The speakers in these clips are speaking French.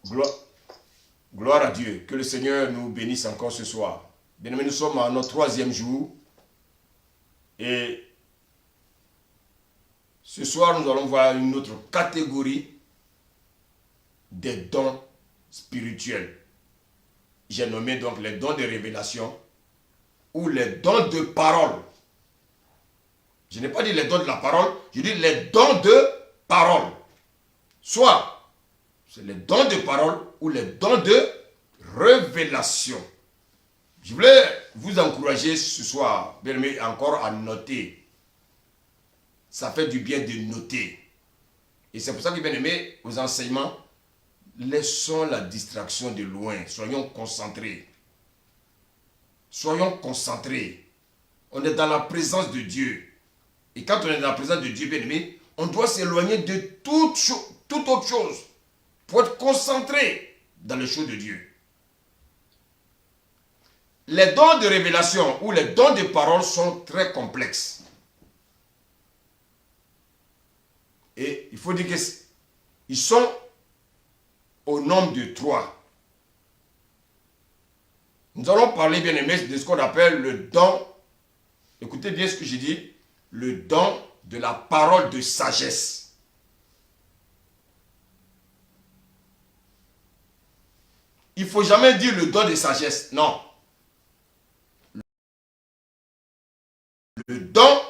Gloire, gloire à Dieu. Que le Seigneur nous bénisse encore ce soir. Bien-aimés, nous sommes à notre 3e jour. Et ce soir, nous allons voir une autre catégorie des dons spirituels. J'ai nommé donc les dons de révélation ou les dons de parole. Je n'ai pas dit les dons de la parole, je dis les dons de parole. Soit c'est les dons de parole ou les dons de révélation. Je voulais vous encourager ce soir, bien aimé, encore à noter. Ça fait du bien de noter. Et c'est pour ça que, bien aimé, aux enseignements, laissons la distraction de loin. Soyons concentrés. Soyons concentrés. On est dans la présence de Dieu. Et quand on est dans la présence de Dieu, bien aimé, on doit s'éloigner de toute autre chose pour être concentré dans les choses de Dieu. Les dons de révélation ou les dons de parole sont très complexes. Et il faut dire qu'ils sont au nombre de 3. Nous allons parler, bien aimé, de ce qu'on appelle le don, écoutez bien ce que j'ai dit, le don de la parole de sagesse. Il ne faut jamais dire le don de sagesse, non. Le don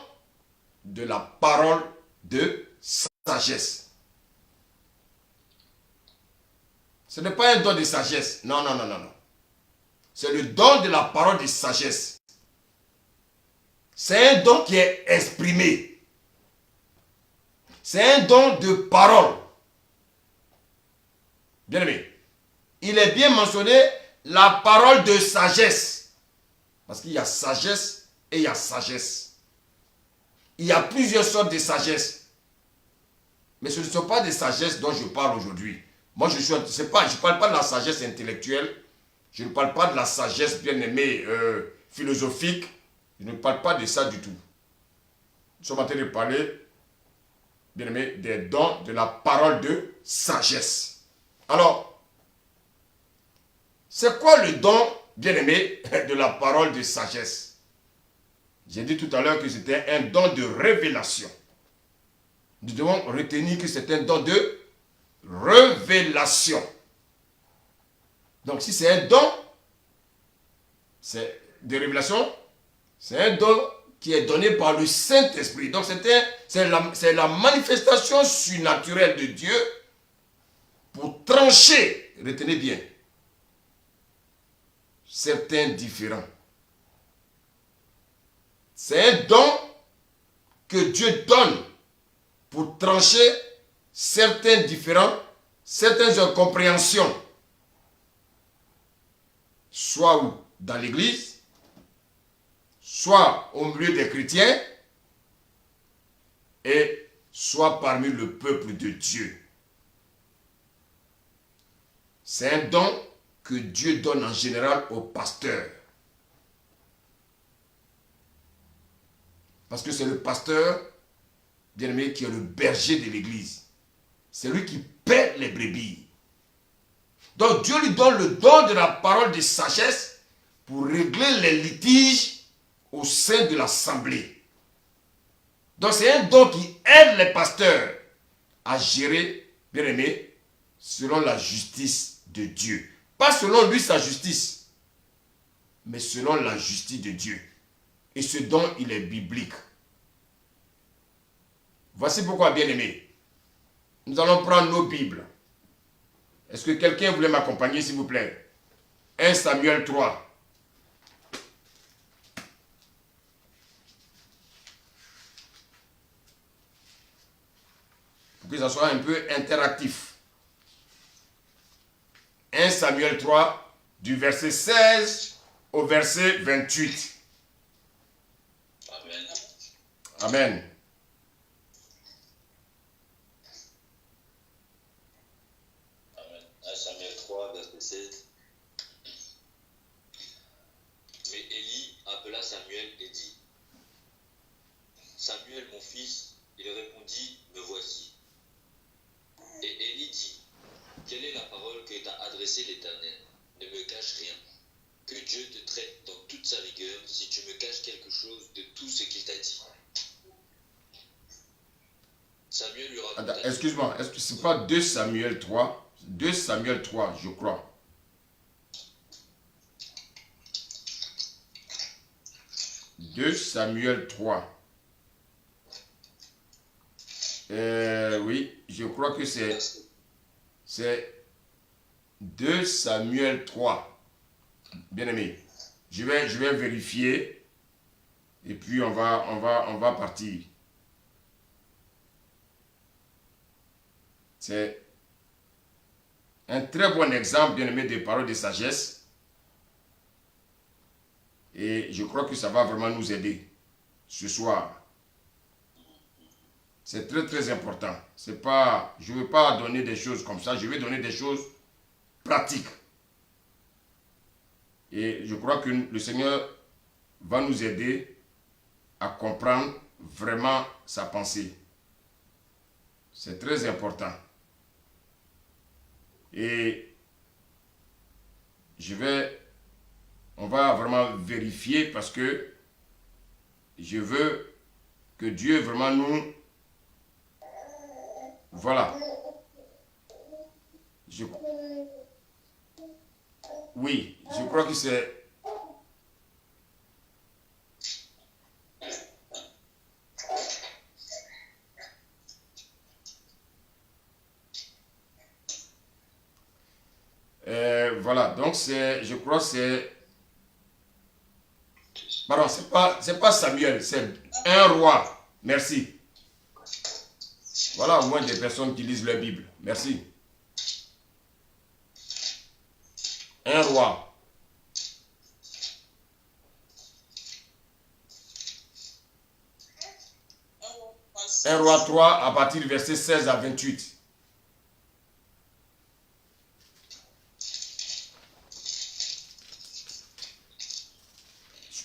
de la parole de sagesse. Ce n'est pas un don de sagesse, non, non, non, non, non. C'est le don de la parole de sagesse. C'est un don qui est exprimé. C'est un don de parole. Bien aimé. Il est bien mentionné la parole de sagesse. Parce qu'il y a sagesse et il y a sagesse. Il y a plusieurs sortes de sagesse. Mais ce ne sont pas des sagesses dont je parle aujourd'hui. Moi, je ne parle pas de la sagesse intellectuelle. Je ne parle pas de la sagesse bien aimée philosophique. Je ne parle pas de ça du tout. Nous sommes en train de parler, bien aimé, des dons de la parole de sagesse. Alors, c'est quoi le don, bien aimé, de la parole de sagesse? J'ai dit tout à l'heure que c'était un don de révélation. Nous devons retenir que c'est un don de révélation. Donc, si c'est un don de révélation, c'est un don qui est donné par le Saint-Esprit. Donc, c'est la manifestation surnaturelle de Dieu pour trancher, retenez bien, certains différends. C'est un don que Dieu donne pour trancher certains différends, certaines incompréhensions, soit dans l'Église, soit au milieu des chrétiens, et soit parmi le peuple de Dieu. C'est un don que Dieu donne en général aux pasteurs. Parce que c'est le pasteur, bien aimé, qui est le berger de l'Église. C'est lui qui paie les brebis. Donc Dieu lui donne le don de la parole de sagesse pour régler les litiges au sein de l'assemblée. Donc c'est un don qui aide les pasteurs à gérer, bien aimé, selon la justice de Dieu. Pas selon lui sa justice, mais selon la justice de Dieu. Et ce don, il est biblique. Voici pourquoi, bien aimé, nous allons prendre nos Bibles. Est-ce que quelqu'un voulait m'accompagner, s'il vous plaît? 1 Samuel 3. Pour que ça soit un peu interactif. 1 Samuel 3, du verset 16 au verset 28. Amen. Amen. Amen. 1 Samuel 3, verset 16. Mais Élie appela Samuel et dit: Samuel, mon fils. Il répondit: Me voici. Et Élie dit: Quelle est la parole que t'a adressée l'Éternel. Ne me cache rien. Que Dieu te traite dans toute sa rigueur si tu me caches quelque chose de tout ce qu'il t'a dit. Samuel lui raconta. Excuse-moi, est-ce que c'est pas 2 Samuel 3? 2 Samuel 3, je crois. « 2 Samuel 3. Oui, je crois que c'est 2 Samuel 3. Bien aimé, je vais vérifier et puis on va partir. C'est un très bon exemple, bien aimé, des paroles de sagesse. Et je crois que ça va vraiment nous aider ce soir. C'est très très important. C'est pas, je ne veux pas donner des choses comme ça, je vais donner des choses pratiques. Et je crois que le Seigneur va nous aider à comprendre vraiment sa pensée. C'est très important. Et on va vraiment vérifier parce que je veux que Dieu vraiment nous... Voilà. Oui, je crois que c'est... voilà, donc je crois que c'est... Pardon, c'est pas Samuel, c'est un roi. Merci. Voilà au moins des personnes qui lisent la Bible. Merci. Un roi. Un roi 3 à partir du verset 16 à 28.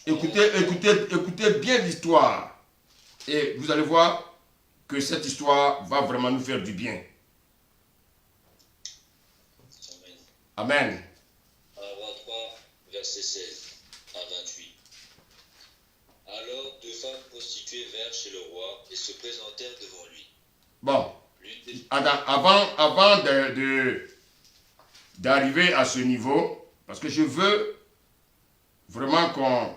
Écoutez bien l'histoire. Et vous allez voir que cette histoire va vraiment nous faire du bien. Amen. Roi 3, verset 16 à 28. Alors 2 femmes prostituées vinrent chez le roi et se présentèrent devant lui. Bon, avant d'arriver à ce niveau, parce que je veux vraiment qu'on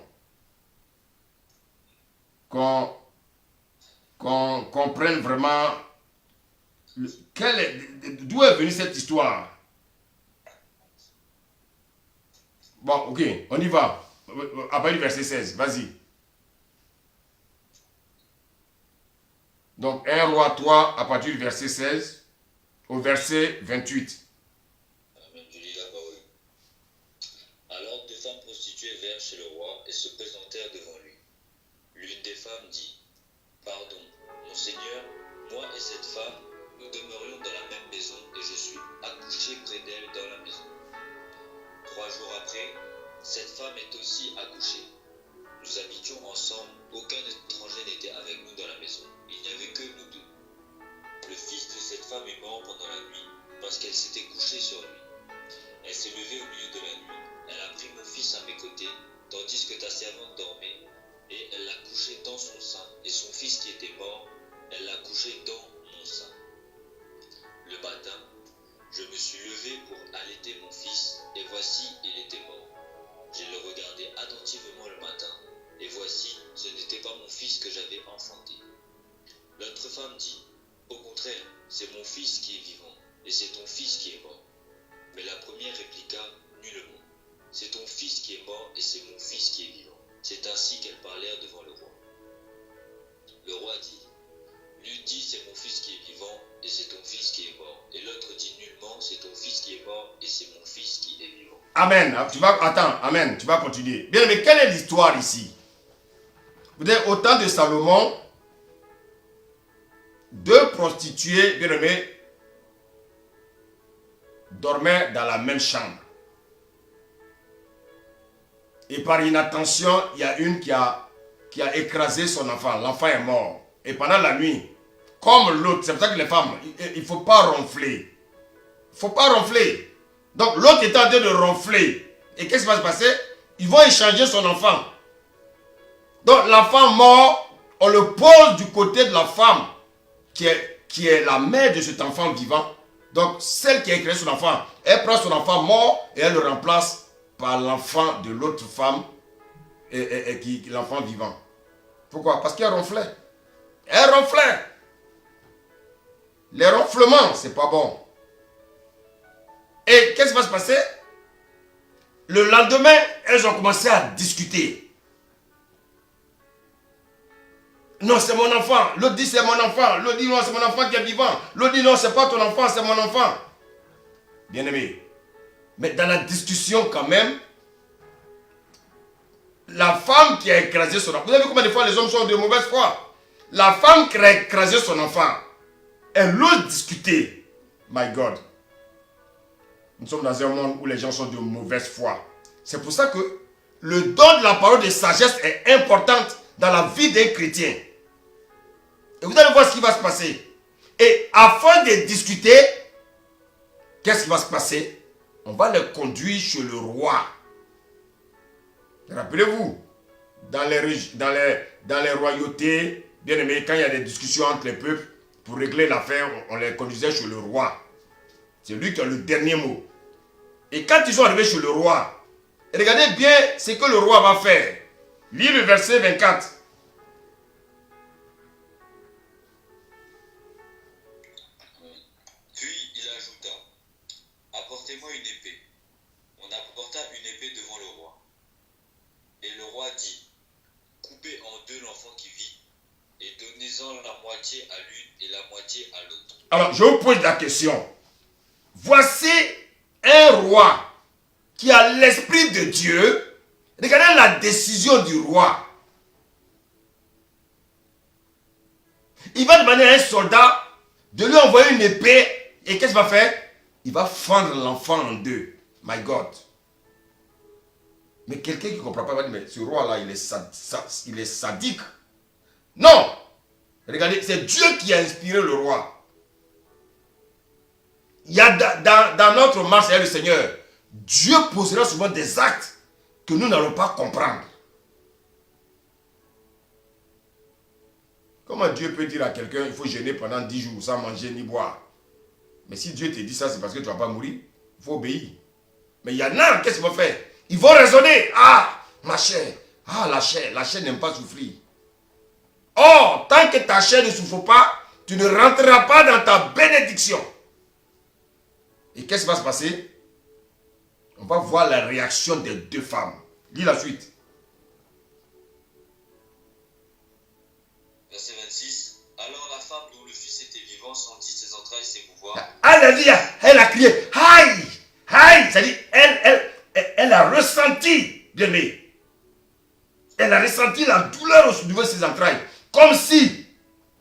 comprenne vraiment d'où est venue cette histoire. Bon, ok, on y va. Après le verset 16, vas-y. Donc, 1 roi 3, à partir du verset 16 au verset 28. Amen, je lis la parole. Alors 2 femmes prostituées vinrent chez le roi et se présentèrent devant lui. L'une des femmes dit, « Pardon, mon Seigneur, moi et cette femme, nous demeurions dans la même maison et je suis accouché près d'elle dans la maison. 3 jours après, cette femme est aussi accouchée. Nous habitions ensemble, aucun étranger n'était avec nous dans la maison. Il n'y avait que nous deux. Le fils de cette femme est mort pendant la nuit parce qu'elle s'était couchée sur lui. Elle s'est levée au milieu de la nuit. Elle a pris mon fils à mes côtés, tandis que ta servante dormait, et elle l'a couché dans son sein. Et son fils qui était mort, elle l'a couché dans mon sein. Le matin, je me suis levé pour allaiter mon fils, et voici, il était mort. Je le regardais attentivement le matin, et voici, ce n'était pas mon fils que j'avais enfanté. L'autre femme dit, au contraire, c'est mon fils qui est vivant, et c'est ton fils qui est mort. Mais la première répliqua nullement, c'est ton fils qui est mort, et c'est mon fils qui est vivant. C'est ainsi qu'elles parlèrent devant le roi. Le roi dit, l'une dit, c'est mon fils qui est vivant, et c'est ton fils qui est mort. Et l'autre dit nullement, c'est ton fils qui est mort, et c'est mon fils qui est vivant. Amen. Amen. Tu vas continuer. Bien, mais quelle est l'histoire ici? Vous savez, au temps de Salomon, 2 prostituées, bien aimées, dormaient dans la même chambre. Et par inattention, il y a une qui a écrasé son enfant. L'enfant est mort. Et pendant la nuit, comme l'autre, c'est pour ça que les femmes, il ne faut pas ronfler. Il ne faut pas ronfler. Donc l'autre est en train de ronfler. Et qu'est-ce qui va se passer? Ils vont échanger son enfant. Donc l'enfant mort, on le pose du côté de la femme qui est la mère de cet enfant vivant. Donc celle qui a créé son enfant, elle prend son enfant mort et elle le remplace par l'enfant de l'autre femme et l'enfant vivant. Pourquoi? Parce qu'elle ronflait. Elle ronflait. Les ronflements, c'est pas bon. Et qu'est-ce qui va se passer? Le lendemain, elles ont commencé à discuter. Non, c'est mon enfant. L'autre dit c'est mon enfant. L'autre dit non, c'est mon enfant qui est vivant. L'autre dit non, c'est pas ton enfant, c'est mon enfant. Bien aimé. Mais dans la discussion quand même, la femme qui a écrasé son enfant. Vous avez vu combien de fois les hommes sont de mauvaise foi? La femme qui a écrasé son enfant, elle ose discuter. My God. Nous sommes dans un monde où les gens sont de mauvaise foi. C'est pour ça que le don de la parole de sagesse est importante dans la vie d'un chrétien. Et vous allez voir ce qui va se passer. Et afin de discuter, qu'est-ce qui va se passer? On va les conduire chez le roi. Rappelez-vous, dans les royautés, bien aimé, quand il y a des discussions entre les peuples, pour régler l'affaire, on les conduisait chez le roi. C'est lui qui a le dernier mot. Et quand ils sont arrivés chez le roi, regardez bien ce que le roi va faire. Lis le verset 24. Puis il ajouta, apportez-moi une épée. On apporta une épée devant le roi. Et le roi dit, coupez en deux l'enfant qui vit, et donnez-en la moitié à l'une et la moitié à l'autre. Alors, je vous pose la question. Voici un roi qui a l'esprit de Dieu. Regardez la décision du roi. Il va demander à un soldat de lui envoyer une épée. Et qu'est-ce qu'il va faire? Il va fendre l'enfant en deux. My God. Mais quelqu'un qui ne comprend pas va dire, mais ce roi-là, il est sadique. Non. Regardez, c'est Dieu qui a inspiré le roi. Il y a dans notre marche avec le Seigneur, Dieu posera souvent des actes que nous n'allons pas comprendre. Comment Dieu peut dire à quelqu'un il faut jeûner pendant 10 jours sans manger ni boire? Mais si Dieu te dit ça, c'est parce que tu ne vas pas mourir. Il faut obéir. Mais il y en a, qu'est-ce qu'ils vont faire? Ils vont raisonner. Ah, ma chair. Ah, la chair n'aime pas souffrir. Or, tant que ta chair ne souffre pas, tu ne rentreras pas dans ta bénédiction. Et qu'est-ce qui va se passer? On va voir la réaction des deux femmes. Lis la suite. Verset 26. Alors la femme dont le fils était vivant sentit ses entrailles s'émouvoir. Alléluia. Elle a crié. Aïe. Aïe. C'est-à-dire, elle a ressenti, bien aimé. Elle a ressenti la douleur au niveau de ses entrailles. Comme si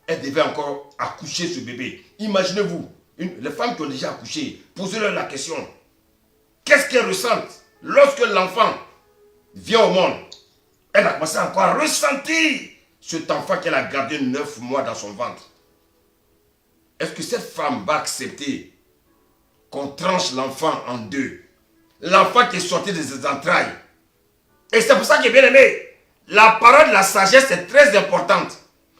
elle devait encore accoucher ce bébé. Imaginez-vous. Les femmes qui ont déjà accouché, posez-leur la question. Qu'est-ce qu'elles ressentent lorsque l'enfant vient au monde? Elle a commencé encore à ressentir cet enfant qu'elle a gardé 9 mois dans son ventre. Est-ce que cette femme va accepter qu'on tranche l'enfant en deux? L'enfant qui est sorti de ses entrailles. Et c'est pour ça qu'il est bien aimé. La parole de la sagesse est très importante.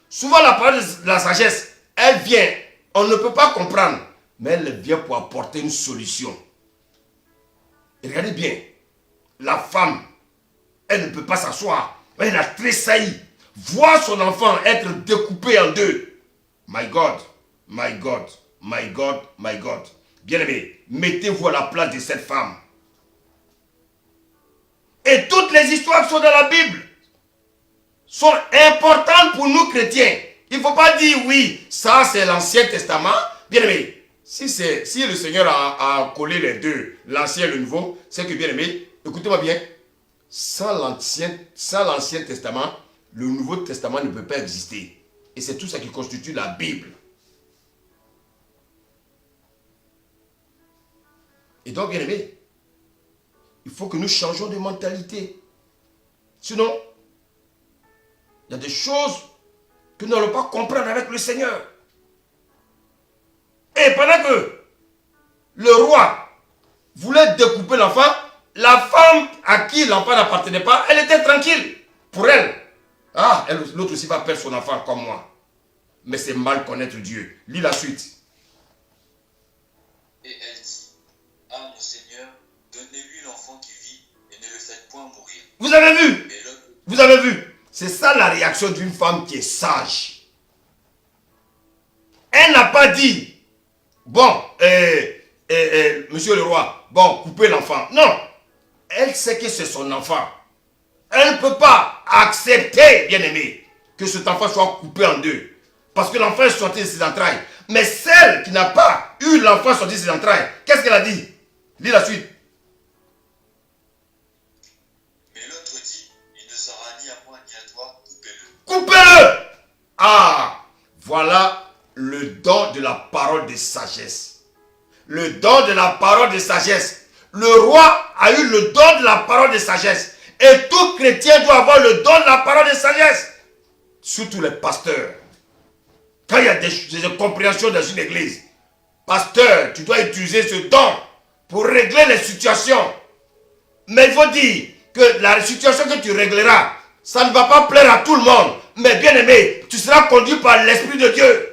Souvent la parole de la sagesse, elle vient. On ne peut pas comprendre, mais elle vient pour apporter une solution. Et regardez bien, la femme, elle ne peut pas s'asseoir. Elle a tressailli. Voir son enfant être découpé en deux. My God, my God, my God, my God. Bien-aimé, mettez-vous à la place de cette femme. Et toutes les histoires qui sont dans la Bible sont importantes pour nous chrétiens. Il ne faut pas dire oui, ça c'est l'Ancien Testament. Bien aimé, si le Seigneur a collé les deux, l'Ancien et le Nouveau, c'est que bien aimé, écoutez-moi bien, sans l'Ancien Testament, le Nouveau Testament ne peut pas exister. Et c'est tout ça qui constitue la Bible. Et donc bien aimé, il faut que nous changions de mentalité. Sinon, il y a des choses que nous n'allons pas comprendre avec le Seigneur. Et pendant que le roi voulait découper l'enfant, la femme à qui l'enfant n'appartenait pas, elle était tranquille. Pour elle, ah, l'autre aussi va perdre son enfant comme moi. Mais c'est mal connaître Dieu. Lis la suite. Et elle dit, ah mon Seigneur, donnez-lui l'enfant qui vit et ne le faites point mourir. Vous avez vu? Vous avez vu? C'est ça la réaction d'une femme qui est sage. Elle n'a pas dit, bon, monsieur le roi, bon, coupez l'enfant. Non, elle sait que c'est son enfant. Elle ne peut pas accepter, bien aimé, que cet enfant soit coupé en deux. Parce que l'enfant est sorti de ses entrailles. Mais celle qui n'a pas eu l'enfant sorti de ses entrailles, qu'est-ce qu'elle a dit? Lis la suite. Mais l'autre dit, il ne sera ni à moi ni à toi, coupez-le. Coupez-le! Ah, voilà le don de la parole de sagesse. Le don de la parole de sagesse. Le roi a eu le don de la parole de sagesse. Et tout chrétien doit avoir le don de la parole de sagesse. Surtout les pasteurs. Quand il y a des incompréhensions dans une église, pasteur, tu dois utiliser ce don pour régler les situations. Mais il faut dire que la situation que tu régleras, ça ne va pas plaire à tout le monde. Mais bien aimé, tu seras conduit par l'Esprit de Dieu.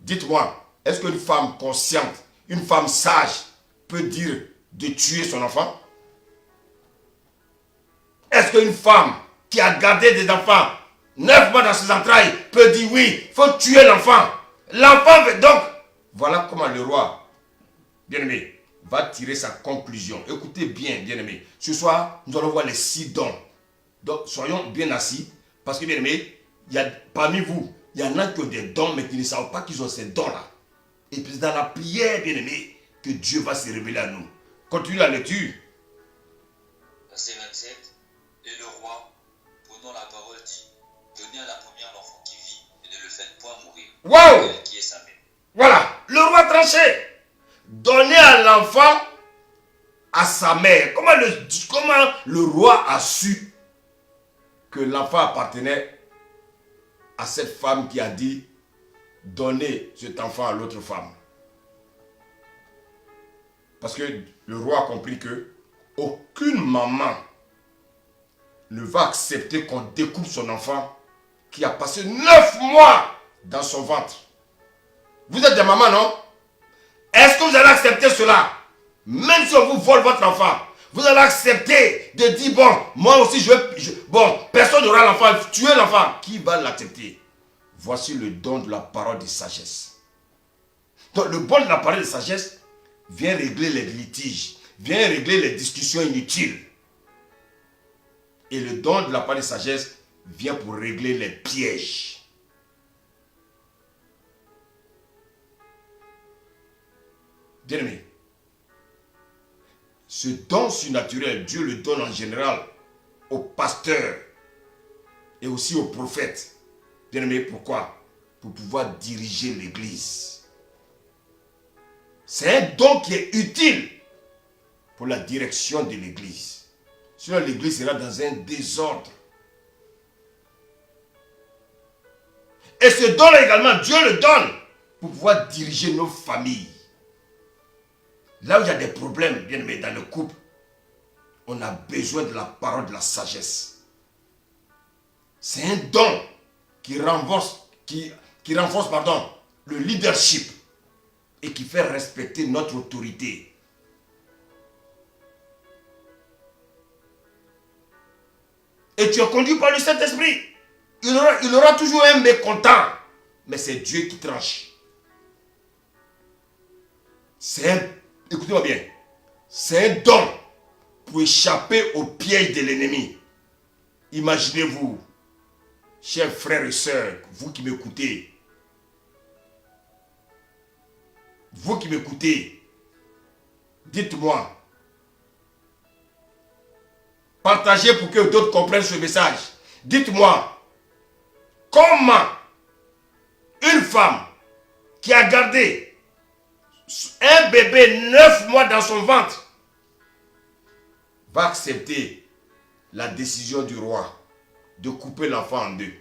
Dites-moi, est-ce qu'une femme consciente, une femme sage, peut dire de tuer son enfant? Est-ce qu'une femme qui a gardé des enfants 9 mois dans ses entrailles peut dire oui, il faut tuer l'enfant? L'enfant veut donc. Voilà comment le roi, bien aimé, va tirer sa conclusion. Écoutez bien, bien aimé. Ce soir, nous allons voir les 6 dons. Donc, soyons bien assis. Parce que, bien aimé, parmi vous, il y en a qui ont des dons, mais qui ne savent pas qu'ils ont ces dons-là. Et puis, c'est dans la prière, bien aimé, que Dieu va se révéler à nous. Continue la lecture. Verset 27. Et le roi, prenant la parole, dit, donnez à la première l'enfant qui vit et ne le faites point mourir. Waouh! Qui est sa mère. Voilà, le roi tranché. Donnez à l'enfant à sa mère. Comment le roi a su que l'enfant appartenait à cette femme qui a dit donnez cet enfant à l'autre femme? Parce que le roi a compris que aucune maman ne va accepter qu'on découpe son enfant qui a passé 9 mois dans son ventre. Vous êtes des mamans, non? Est-ce que vous allez accepter cela? Même si on vous vole votre enfant, vous allez accepter de dire, bon, moi aussi bon, personne n'aura l'enfant, tuer l'enfant. Qui va l'accepter? Voici le don de la parole de sagesse. Donc le don de la parole de sagesse vient régler les litiges, vient régler les discussions inutiles. Et le don de la parole de sagesse vient pour régler les pièges. Bien-aimé, ce don surnaturel, Dieu le donne en général aux pasteurs et aussi aux prophètes. Bien-aimé, pourquoi? Pour pouvoir diriger l'église. C'est un don qui est utile pour la direction de l'église. Sinon, l'église sera dans un désordre. Et ce don-là également, Dieu le donne pour pouvoir diriger nos familles. Là où il y a des problèmes, bien aimé, dans le couple, on a besoin de la parole de la sagesse. C'est un don qui renforce, le leadership et qui fait respecter notre autorité. Et tu es conduit par le Saint-Esprit. Il aura toujours un mécontent, mais c'est Dieu qui tranche. Écoutez-moi bien, c'est un don pour échapper au piège de l'ennemi. Imaginez-vous, chers frères et sœurs, vous qui m'écoutez, dites-moi, partagez pour que d'autres comprennent ce message. Dites-moi, comment une femme qui a gardé un bébé 9 mois dans son ventre va accepter la décision du roi de couper l'enfant en deux?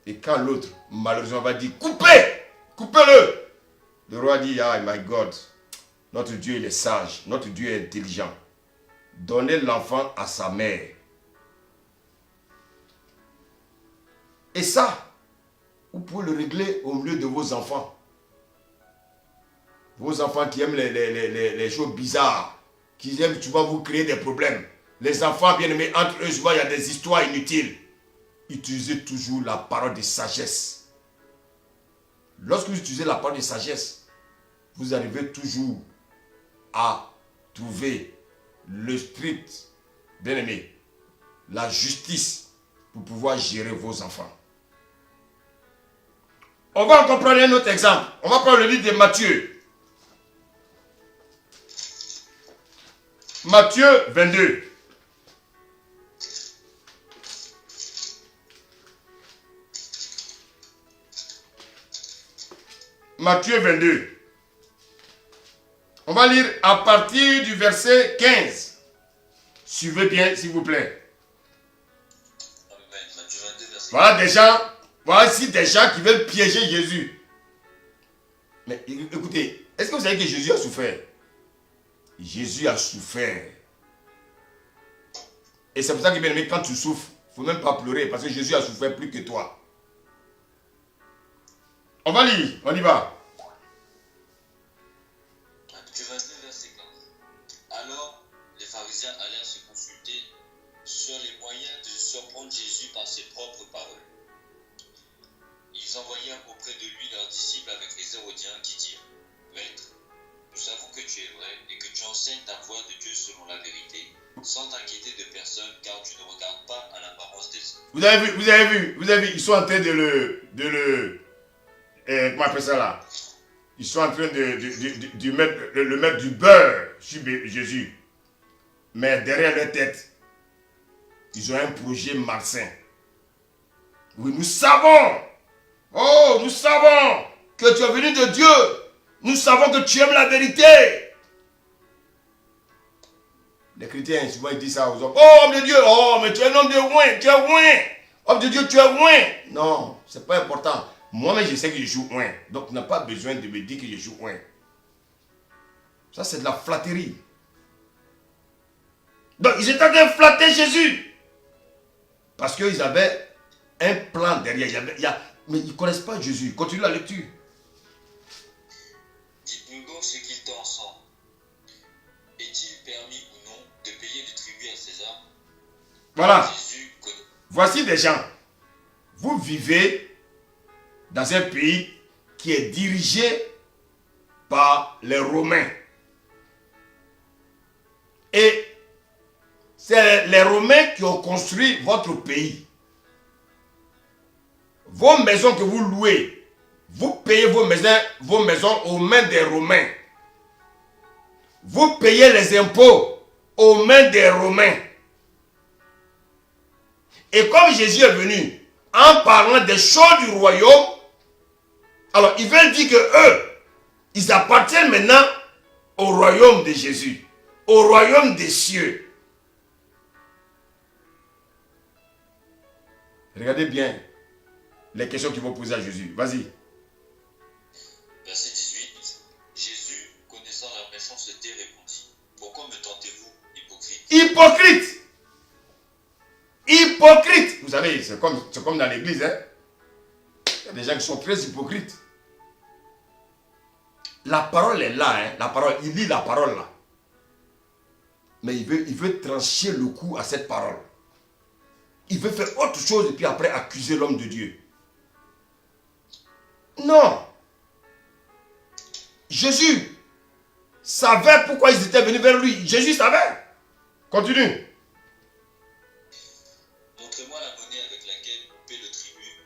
Et quand l'autre, malheureusement, va dire, coupez, coupez-le. Le roi dit, ah, my God, notre Dieu, il est sage, notre Dieu est intelligent. Donnez l'enfant à sa mère. Et ça, vous pouvez le régler au milieu de vos enfants. Vos enfants qui aiment les choses bizarres, qui aiment souvent vous créer des problèmes. Les enfants bien aimés, entre eux, souvent il y a des histoires inutiles. Utilisez toujours la parole de sagesse. Lorsque vous utilisez la parole de sagesse, vous arrivez toujours à trouver le strict, bien aimé, la justice pour pouvoir gérer vos enfants. On va encore prendre un autre exemple. On va prendre le livre de Matthieu. Matthieu 22. Matthieu 22. On va lire à partir du verset 15. Suivez bien, s'il vous plaît. Amen. Matthieu 22, verset 15. Voilà des gens, voici des gens qui veulent piéger Jésus. Mais écoutez, est-ce que vous savez que Jésus a souffert? Jésus a souffert. Et c'est pour ça que, bien aimé, quand tu souffres, il ne faut même pas pleurer parce que Jésus a souffert plus que toi. On va lire, on y va. Matthieu 22, verset 15. Alors, les pharisiens allèrent se consulter sur les moyens de surprendre Jésus par ses propres paroles. Ils envoyèrent auprès de lui leurs disciples avec les Hérodiens qui dirent, Maître, nous savons que tu es vrai et que tu enseignes ta voie de Dieu selon la vérité, sans t'inquiéter de personne, car tu ne regardes pas à l'apparence des hommes. Vous avez vu, ils sont en train comment on appelle ça là? Ils sont en train de mettre du beurre sur Jésus. Mais derrière leur tête, ils ont un projet malsain. Oui, nous savons que tu es venu de Dieu. Nous savons que tu aimes la vérité. Les chrétiens, souvent ils disent ça aux hommes. Oh, homme de Dieu, oh, mais tu es un homme de loin, tu es loin. Homme de Dieu, tu es loin. Non, ce n'est pas important. Moi-même, je sais que je joue loin. Donc, tu n'as pas besoin de me dire que je joue loin. Ça, c'est de la flatterie. Donc, ils étaient en train de flatter Jésus. Parce qu'ils avaient un plan derrière. Mais ils ne connaissent pas Jésus. Continue la lecture. Dites-nous donc ce qu'il t'en sent. Est-il permis ou non de payer le tribut à César? Voilà. Jésus connaît. Voici des gens. Vous vivez dans un pays qui est dirigé par les Romains. Et c'est les Romains qui ont construit votre pays. Vos maisons que vous louez, vous payez vos maisons aux mains des Romains. Vous payez les impôts aux mains des Romains. Et comme Jésus est venu en parlant des choses du royaume, alors ils veulent dire que eux, ils appartiennent maintenant au royaume de Jésus, au royaume des cieux. Regardez bien les questions qu'ils vont poser à Jésus. Vas-y. Verset 18. Jésus, connaissant leur méchanceté, répondit, pourquoi me tentez-vous, hypocrite? Hypocrite. Hypocrite. Vous savez, c'est comme dans l'église. Hein? Il y a des gens qui sont très hypocrites. La parole est là. Hein? La parole, il lit la parole là. Mais il veut trancher le coup à cette parole. Il veut faire autre chose et puis après accuser l'homme de Dieu. Non. Jésus savait pourquoi ils étaient venus vers lui. Jésus savait. Continue. Montrez-moi la monnaie avec laquelle on paie le tribut.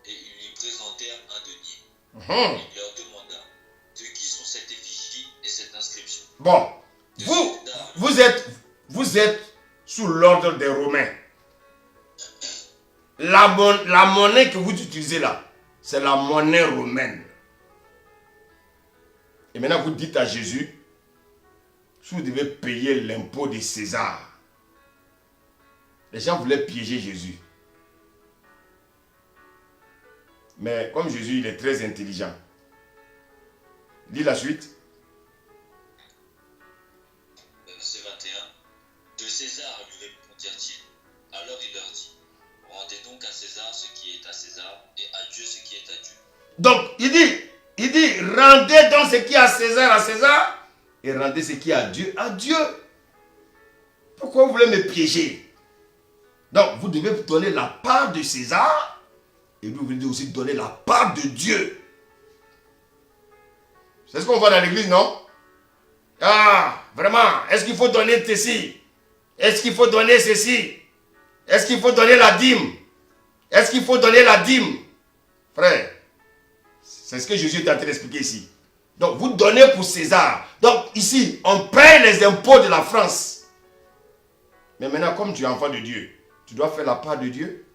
Et ils lui présentèrent un denier. Il leur demanda, de qui sont cette effigie et cette inscription? Bon, vous êtes sous l'ordre des Romains. La monnaie que vous utilisez là, c'est la monnaie romaine. Et maintenant vous dites à Jésus, si vous devez payer l'impôt de César. Les gens voulaient piéger Jésus. Mais comme Jésus, il est très intelligent. Lis la suite. Verset 21. De César lui répondirent-ils. Alors il leur dit, rendez donc à César ce qui est à César et à Dieu ce qui est à Dieu. Donc, il dit, rendez donc ce qui est à César, et rendez ce qui est à Dieu. Pourquoi vous voulez me piéger? Donc, vous devez donner la part de César, et vous devez aussi donner la part de Dieu. C'est ce qu'on voit dans l'église, non? Ah, vraiment, est-ce qu'il faut donner ceci? Est-ce qu'il faut donner ceci? Est-ce qu'il faut donner la dîme? Est-ce qu'il faut donner la dîme? Frère, c'est ce que Jésus est en train d'expliquer ici. Donc, vous donnez pour César. Donc, ici, on paye les impôts de la France. Mais maintenant, comme tu es enfant de Dieu, tu dois faire la part de Dieu.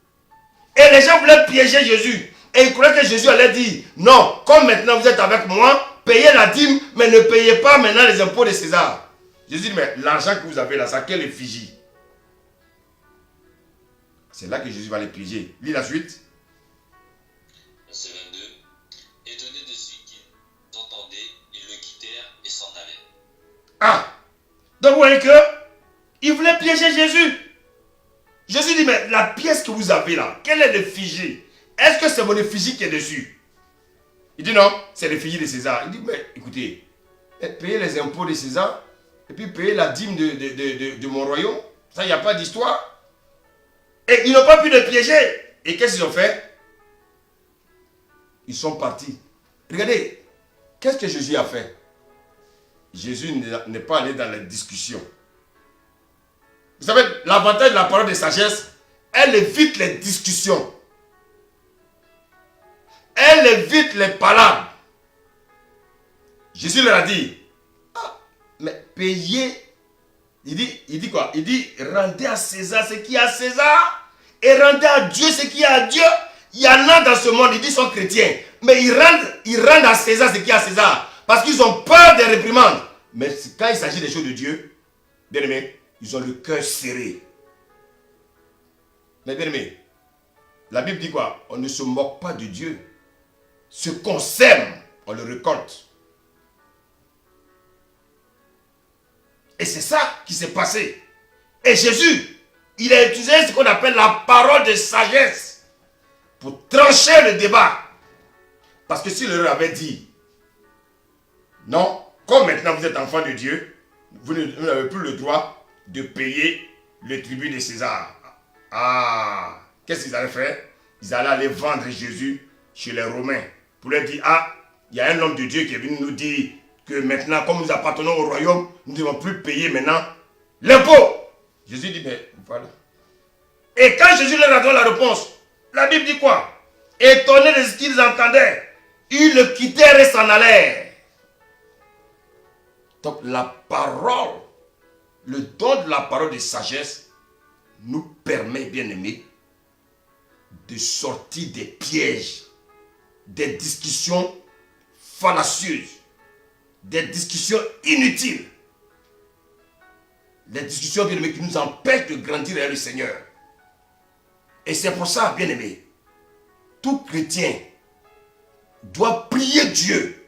Et les gens voulaient piéger Jésus. Et ils croyaient que Jésus allait dire, non, comme maintenant vous êtes avec moi, payez la dîme, mais ne payez pas maintenant les impôts de César. Jésus dit, mais l'argent que vous avez là, ça quelle effigie? C'est là que Jésus va les piéger. Lis la suite. Verset 22. Étonnés de ce qu'ils entendaient, ils le quittèrent et s'en allèrent. Ah! Donc vous voyez que ils voulaient piéger Jésus. Jésus dit, mais la pièce que vous avez là, quelle est l'effigie? Est-ce que c'est mon effigie qui est dessus? Il dit non, c'est l'effigie de César. Il dit, mais écoutez, payez les impôts de César, et puis payez la dîme de mon royaume. Ça, il n'y a pas d'histoire. Et ils n'ont pas pu le piéger. Et qu'est-ce qu'ils ont fait? Ils sont partis. Regardez, qu'est-ce que Jésus a fait? Jésus n'est pas allé dans la discussion. Vous savez, l'avantage de la parole de sagesse, elle évite les discussions. Elle évite les palabres. Jésus leur a dit, ah, mais payez. Il dit quoi? Il dit, rendez à César ce qui est à César et rendez à Dieu ce qui est à Dieu. Il y en a dans ce monde, ils disent sont chrétiens, mais ils rendent à César ce qui est à César parce qu'ils ont peur des réprimandes. Mais quand il s'agit des choses de Dieu, bien aimé, ils ont le cœur serré. Mais bien aimé, la Bible dit quoi? On ne se moque pas de Dieu. Ce qu'on sème, on le récolte. Et c'est ça qui s'est passé. Et Jésus, il a utilisé ce qu'on appelle la parole de sagesse pour trancher le débat. Parce que s'il leur avait dit, non, comme maintenant vous êtes enfant de Dieu, vous n'avez plus le droit de payer le tribut de César. Ah, qu'est-ce qu'ils allaient faire? Ils allaient aller vendre Jésus chez les Romains pour leur dire, ah, il y a un homme de Dieu qui est venu nous dire que maintenant, comme nous appartenons au royaume, nous ne devons plus payer maintenant l'impôt. Jésus dit, mais voilà. Et quand Jésus leur a donné la réponse, la Bible dit quoi? Étonnés de ce qu'ils entendaient, ils le quittèrent et s'en allèrent. Donc la parole, le don de la parole de sagesse nous permet, bien aimés, de sortir des pièges, des discussions fallacieuses, des discussions inutiles, des discussions, bien aimés, qui nous empêchent de grandir avec le Seigneur. Et c'est pour ça, bien aimé, tout chrétien doit prier Dieu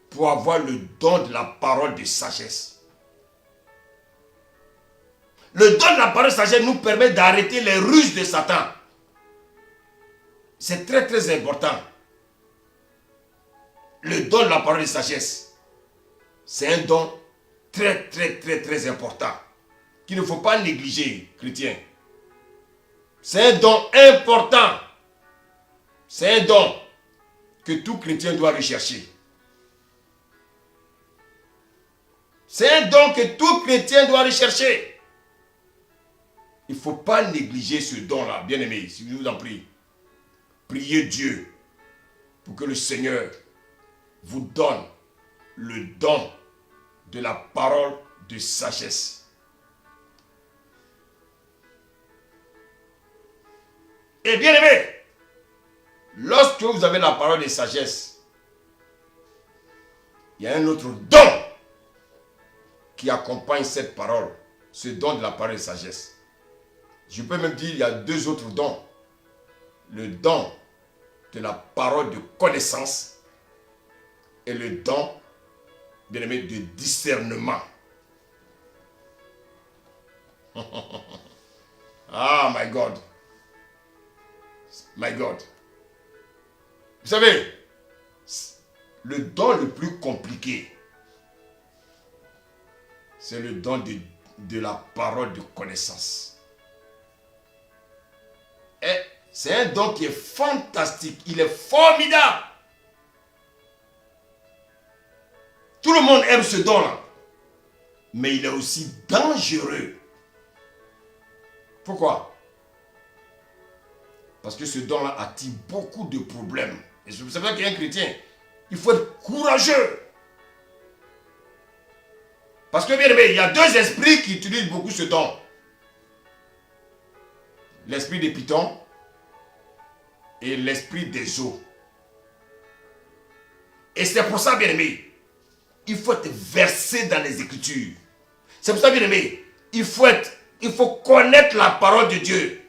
pour avoir le don de la parole de sagesse. Le don de la parole de sagesse nous permet d'arrêter les ruses de Satan. C'est très très important. Le don de la parole de sagesse, c'est un don très très très très important qu'il ne faut pas négliger, chrétien. C'est un don important. C'est un don que tout chrétien doit rechercher. C'est un don que tout chrétien doit rechercher. Il ne faut pas négliger ce don-là, bien aimé, si je vous en prie. Priez Dieu pour que le Seigneur vous donne le don de la parole de sagesse. Et bien aimé, lorsque vous avez la parole de sagesse, il y a un autre don qui accompagne cette parole, ce don de la parole de sagesse. Je peux même dire qu'il y a deux autres dons. Le don de la parole de connaissance et le don, bien aimé, de discernement. Ah, my God. My God. Vous savez, le don le plus compliqué, c'est le don de la parole de connaissance. Et c'est un don qui est fantastique, il est formidable. Tout le monde aime ce don-là, mais il est aussi dangereux. Pourquoi? Parce que ce don-là attire beaucoup de problèmes. Et c'est pour ça qu'il y a un chrétien, il faut être courageux. Parce que bien aimé, il y a deux esprits qui utilisent beaucoup ce don. L'esprit des pitons et l'esprit des eaux. Et c'est pour ça, bien aimé, il faut être versé dans les Écritures. C'est pour ça, bien aimé, il faut connaître la parole de Dieu.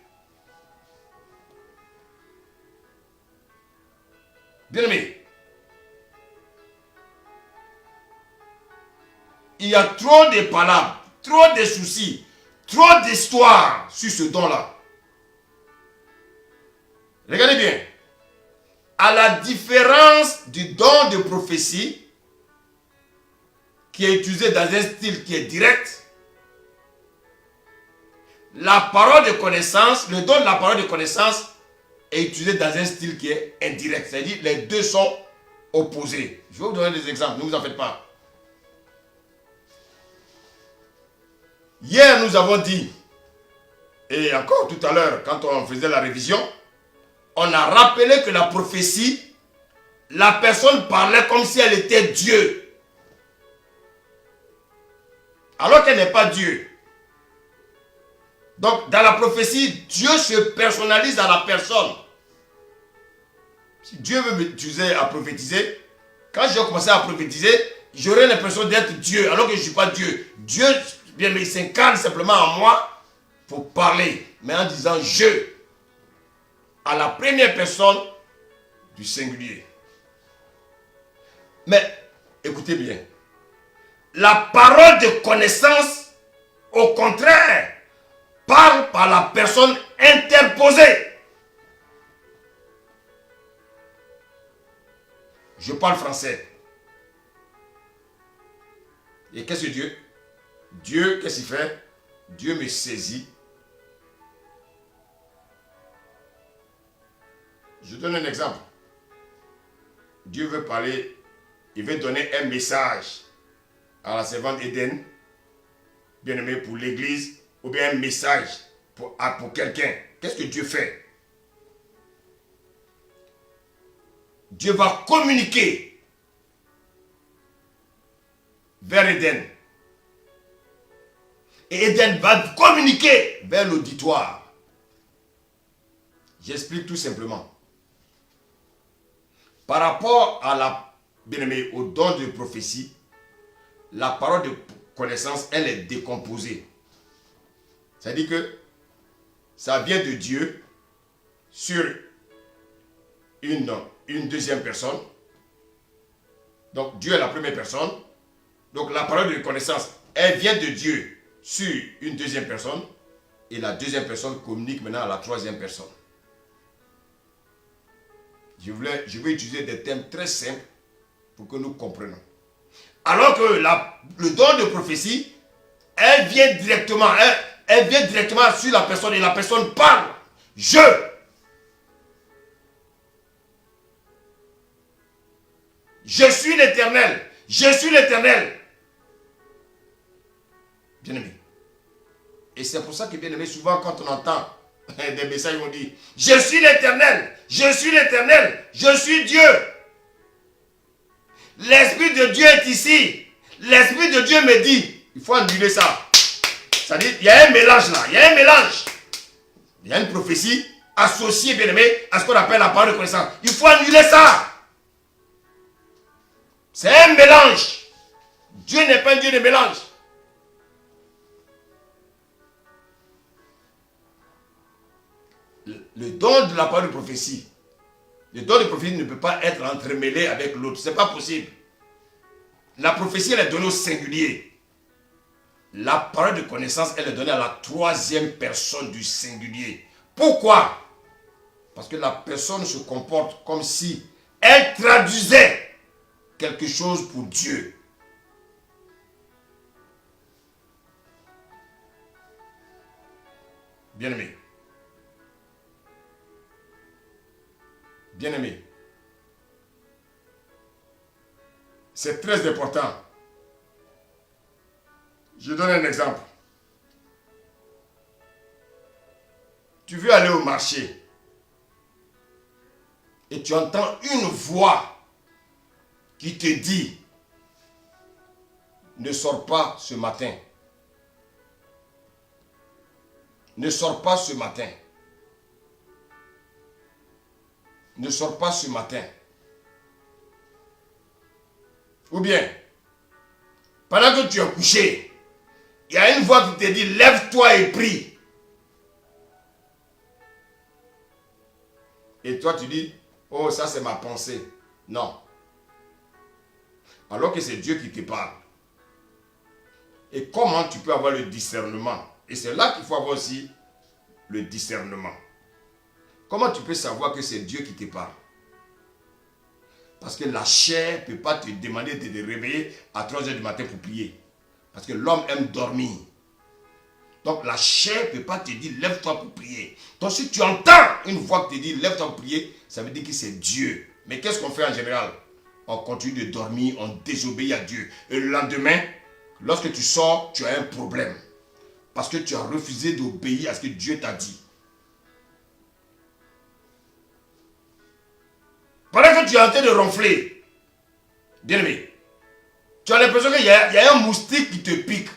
Bien aimé, il y a trop de palabres, trop de soucis, trop d'histoires sur ce don-là. Regardez bien. À la différence du don de prophétie, qui est utilisé dans un style qui est direct, la parole de connaissance, le don de la parole de connaissance est utilisé dans un style qui est indirect. C'est-à-dire les deux sont opposés. Je vais vous donner des exemples, ne vous en faites pas. Hier, nous avons dit, et encore tout à l'heure, quand on faisait la révision, on a rappelé que la prophétie, la personne parlait comme si elle était Dieu. Alors qu'elle n'est pas Dieu. Donc, dans la prophétie, Dieu se personnalise à la personne. Si Dieu veut m'utiliser à prophétiser, quand je vais commencer à prophétiser, j'aurai l'impression d'être Dieu, alors que je ne suis pas Dieu. Dieu, bien, mais il s'incarne simplement en moi pour parler, mais en disant je, à la première personne du singulier. Mais, écoutez bien, la parole de connaissance, au contraire, parle par la personne interposée. Je parle français. Et qu'est-ce que Dieu? Dieu, qu'est-ce qu'il fait? Dieu me saisit. Je donne un exemple. Dieu veut parler, il veut donner un message à la servante Éden, bien aimé, pour l'église, ou bien un message pour quelqu'un. Qu'est-ce que Dieu fait? Dieu va communiquer vers Éden. Et Éden va communiquer vers l'auditoire. J'explique tout simplement. Par rapport à la, bien aimé, au don de prophétie, la parole de connaissance, elle est décomposée. C'est-à-dire que ça vient de Dieu sur une deuxième personne. Donc Dieu est la première personne. Donc la parole de connaissance, elle vient de Dieu sur une deuxième personne. Et la deuxième personne communique maintenant à la troisième personne. Je vais utiliser des termes très simples pour que nous comprenions. Alors que le don de prophétie, elle vient directement sur la personne et la personne parle. Je suis l'Éternel. Je suis l'Éternel. Bien-aimé. Et c'est pour ça que, bien-aimé, souvent quand on entend des messages, on dit « Je suis l'Éternel. Je suis l'Éternel. Je suis Dieu. » L'Esprit de Dieu est ici. L'Esprit de Dieu me dit, il faut annuler ça. C'est-à-dire, il y a un mélange là. Il y a un mélange. Il y a une prophétie associée, bien aimé, à ce qu'on appelle la parole de connaissance. Il faut annuler ça. C'est un mélange. Dieu n'est pas un Dieu de mélange. Le don de la parole de prophétie, Le don de prophétie ne peut pas être entremêlé avec l'autre. Ce n'est pas possible. La prophétie, elle est donnée au singulier. La parole de connaissance, elle est donnée à la troisième personne du singulier. Pourquoi? Parce que la personne se comporte comme si elle traduisait quelque chose pour Dieu. Bien-aimé. Bien-aimé. C'est très important. Je donne un exemple. Tu veux aller au marché et tu entends une voix qui te dit ne sors pas ce matin. Ne sors pas ce matin. Ne sors pas ce matin. Ou bien, pendant que tu es couché, il y a une voix qui te dit lève-toi et prie. Et toi tu dis oh ça c'est ma pensée. Non. Alors que c'est Dieu qui te parle. Et comment tu peux avoir le discernement? Et c'est là qu'il faut avoir aussi le discernement. Comment tu peux savoir que c'est Dieu qui te parle? Parce que la chair ne peut pas te demander de te réveiller à 3 heures du matin pour prier. Parce que l'homme aime dormir. Donc la chair ne peut pas te dire lève-toi pour prier. Donc si tu entends une voix qui te dit lève-toi pour prier, ça veut dire que c'est Dieu. Mais qu'est-ce qu'on fait en général? On continue de dormir, on désobéit à Dieu. Et le lendemain, lorsque tu sors, tu as un problème. Parce que tu as refusé d'obéir à ce que Dieu t'a dit. Pendant que tu es en train de ronfler, bien-aimé, tu as l'impression qu'il y a un moustique qui te pique.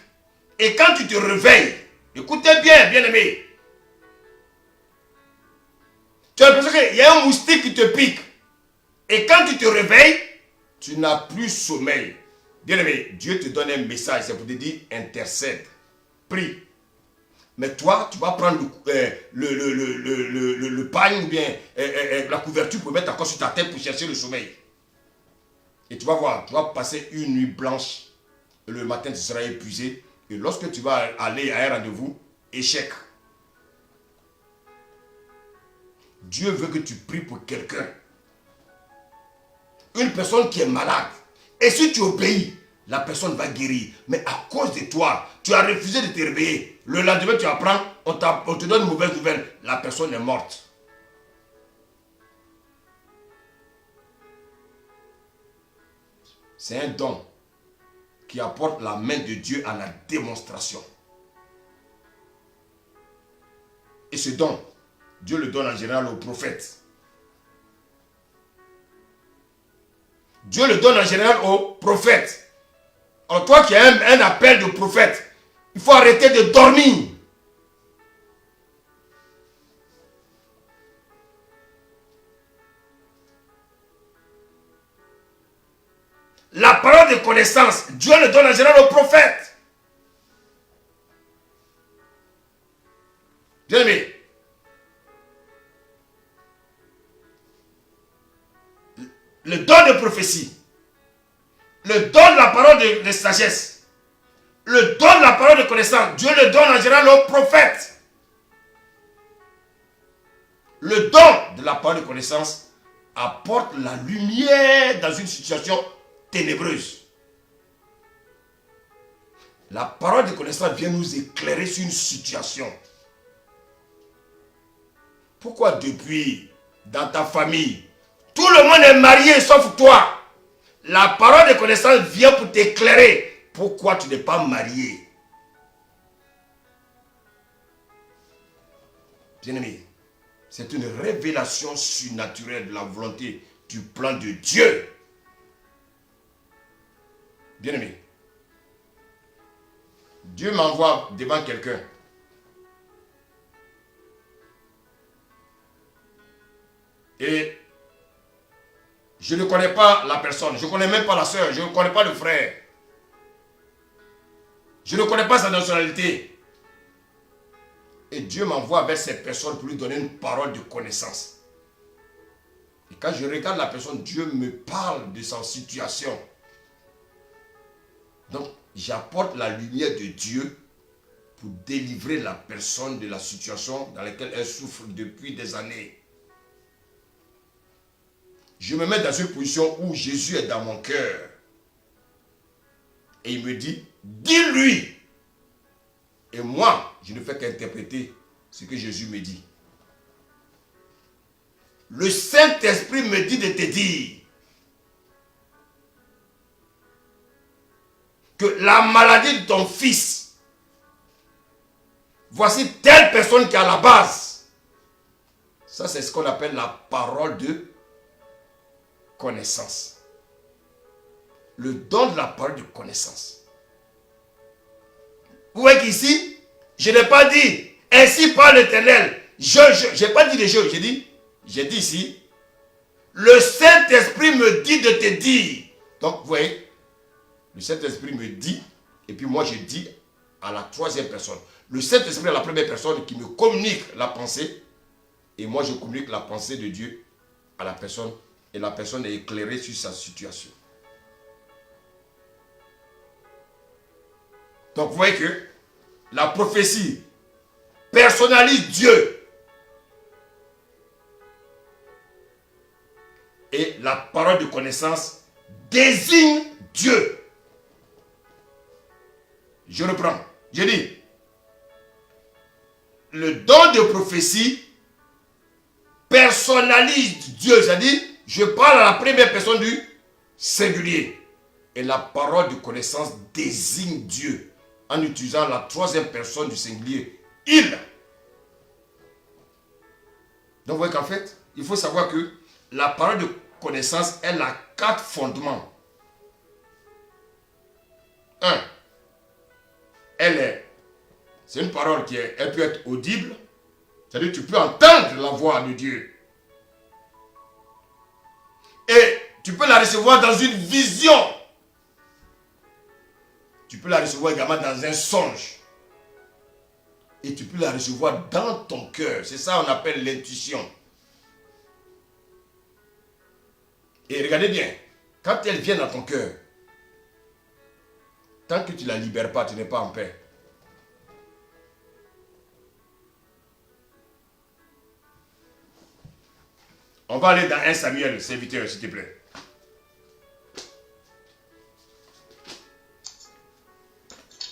Et quand tu te réveilles, écoutez bien, bien-aimé, tu as l'impression qu'il y a un moustique qui te pique. Et quand tu te réveilles, tu n'as plus sommeil. Bien-aimé, Dieu te donne un message, c'est pour te dire intercède, prie. Mais toi, tu vas prendre le pagne ou bien la couverture pour mettre encore sur ta tête pour chercher le sommeil. Et tu vas voir, tu vas passer une nuit blanche. Et le matin, tu seras épuisé. Et lorsque tu vas aller à un rendez-vous, échec. Dieu veut que tu pries pour quelqu'un. Une personne qui est malade. Et si tu obéis, la personne va guérir. Mais à cause de toi, tu as refusé de te réveiller. Le lendemain, tu apprends, on te donne une mauvaise nouvelle. La personne est morte. C'est un don qui apporte la main de Dieu à la démonstration. Et ce don, Dieu le donne en général aux prophètes. Dieu le donne en général aux prophètes. Alors toi qui as un appel de prophète, il faut arrêter de dormir. La parole de connaissance, Dieu le donne en général aux prophètes. Bien-aimé, le don de prophétie, le don de la parole de sagesse, le don de la parole de connaissance, Dieu le donne en général aux prophètes. Le don de la parole de connaissance apporte la lumière dans une situation ténébreuse. La parole de connaissance vient nous éclairer sur une situation. Pourquoi depuis, dans ta famille, tout le monde est marié sauf toi? La parole de connaissance vient pour t'éclairer. Pourquoi tu n'es pas marié? Bien-aimé, c'est une révélation surnaturelle de la volonté du plan de Dieu. Bien-aimé, Dieu m'envoie devant quelqu'un. Et je ne connais pas la personne, je ne connais même pas la soeur, je ne connais pas le frère. Je ne connais pas sa nationalité. Et Dieu m'envoie vers cette personne pour lui donner une parole de connaissance. Et quand je regarde la personne, Dieu me parle de sa situation. Donc, j'apporte la lumière de Dieu pour délivrer la personne de la situation dans laquelle elle souffre depuis des années. Je me mets dans une position où Jésus est dans mon cœur. Et il me dit, dis-lui. Et moi, je ne fais qu'interpréter ce que Jésus me dit. Le Saint-Esprit me dit de te dire que la maladie de ton fils, voici telle personne qui est à la base. Ça, c'est ce qu'on appelle la parole de connaissance. Le don de la parole de connaissance. Vous voyez qu'ici, je n'ai pas dit, ainsi parle l'Éternel. Je n'ai pas dit les choses, j'ai dit ici, le Saint-Esprit me dit de te dire. Donc, vous voyez, le Saint-Esprit me dit, et puis moi je dis à la troisième personne. Le Saint-Esprit est la première personne qui me communique la pensée, et moi je communique la pensée de Dieu à la personne, et la personne est éclairée sur sa situation. Donc, vous voyez que la prophétie personnalise Dieu. Et la parole de connaissance désigne Dieu. Je reprends. J'ai dit, le don de prophétie personnalise Dieu. C'est-à-dire, je parle à la première personne du singulier. Et la parole de connaissance désigne Dieu en utilisant la troisième personne du singulier. Il. Donc, vous voyez qu'en fait, il faut savoir que la parole de connaissance, elle a 4 fondements. 1. C'est une parole elle peut être audible. C'est-à-dire que tu peux entendre la voix de Dieu. Et tu peux la recevoir dans une vision. Tu peux la recevoir également dans un songe. Et tu peux la recevoir dans ton cœur. C'est ça qu'on appelle l'intuition. Et regardez bien, quand elle vient dans ton cœur, tant que tu ne la libères pas, tu n'es pas en paix. On va aller dans 1 Samuel, serviteur, s'il te plaît.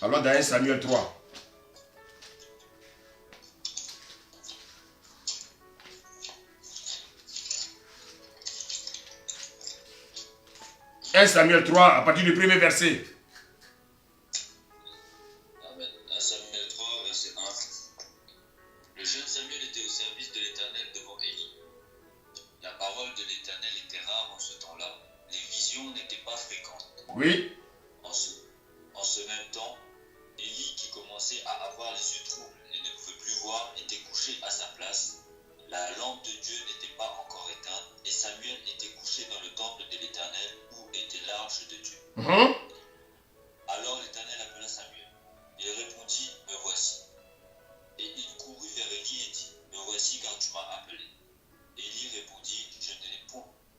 Allons dans 1 Samuel 3. « 1 Samuel 3, à partir du premier verset. » Amen. 1 Samuel 3, verset 1. Le jeune Samuel était au service de l'Éternel devant Élie. La parole de l'Éternel était rare en ce temps-là. Les visions n'étaient pas fréquentes. Oui. En ce même temps, Élie, qui commençait à avoir les yeux troubles et ne pouvait plus voir, était couché à sa place. La lampe de Dieu n'était pas encore éteinte et Samuel était couché dans le temple de l'Éternel où était l'arche de Dieu. Alors l'Éternel appela Samuel. Il répondit, me voici. Et il courut vers Élie et dit, me voici car tu m'as appelé. Élie répondit,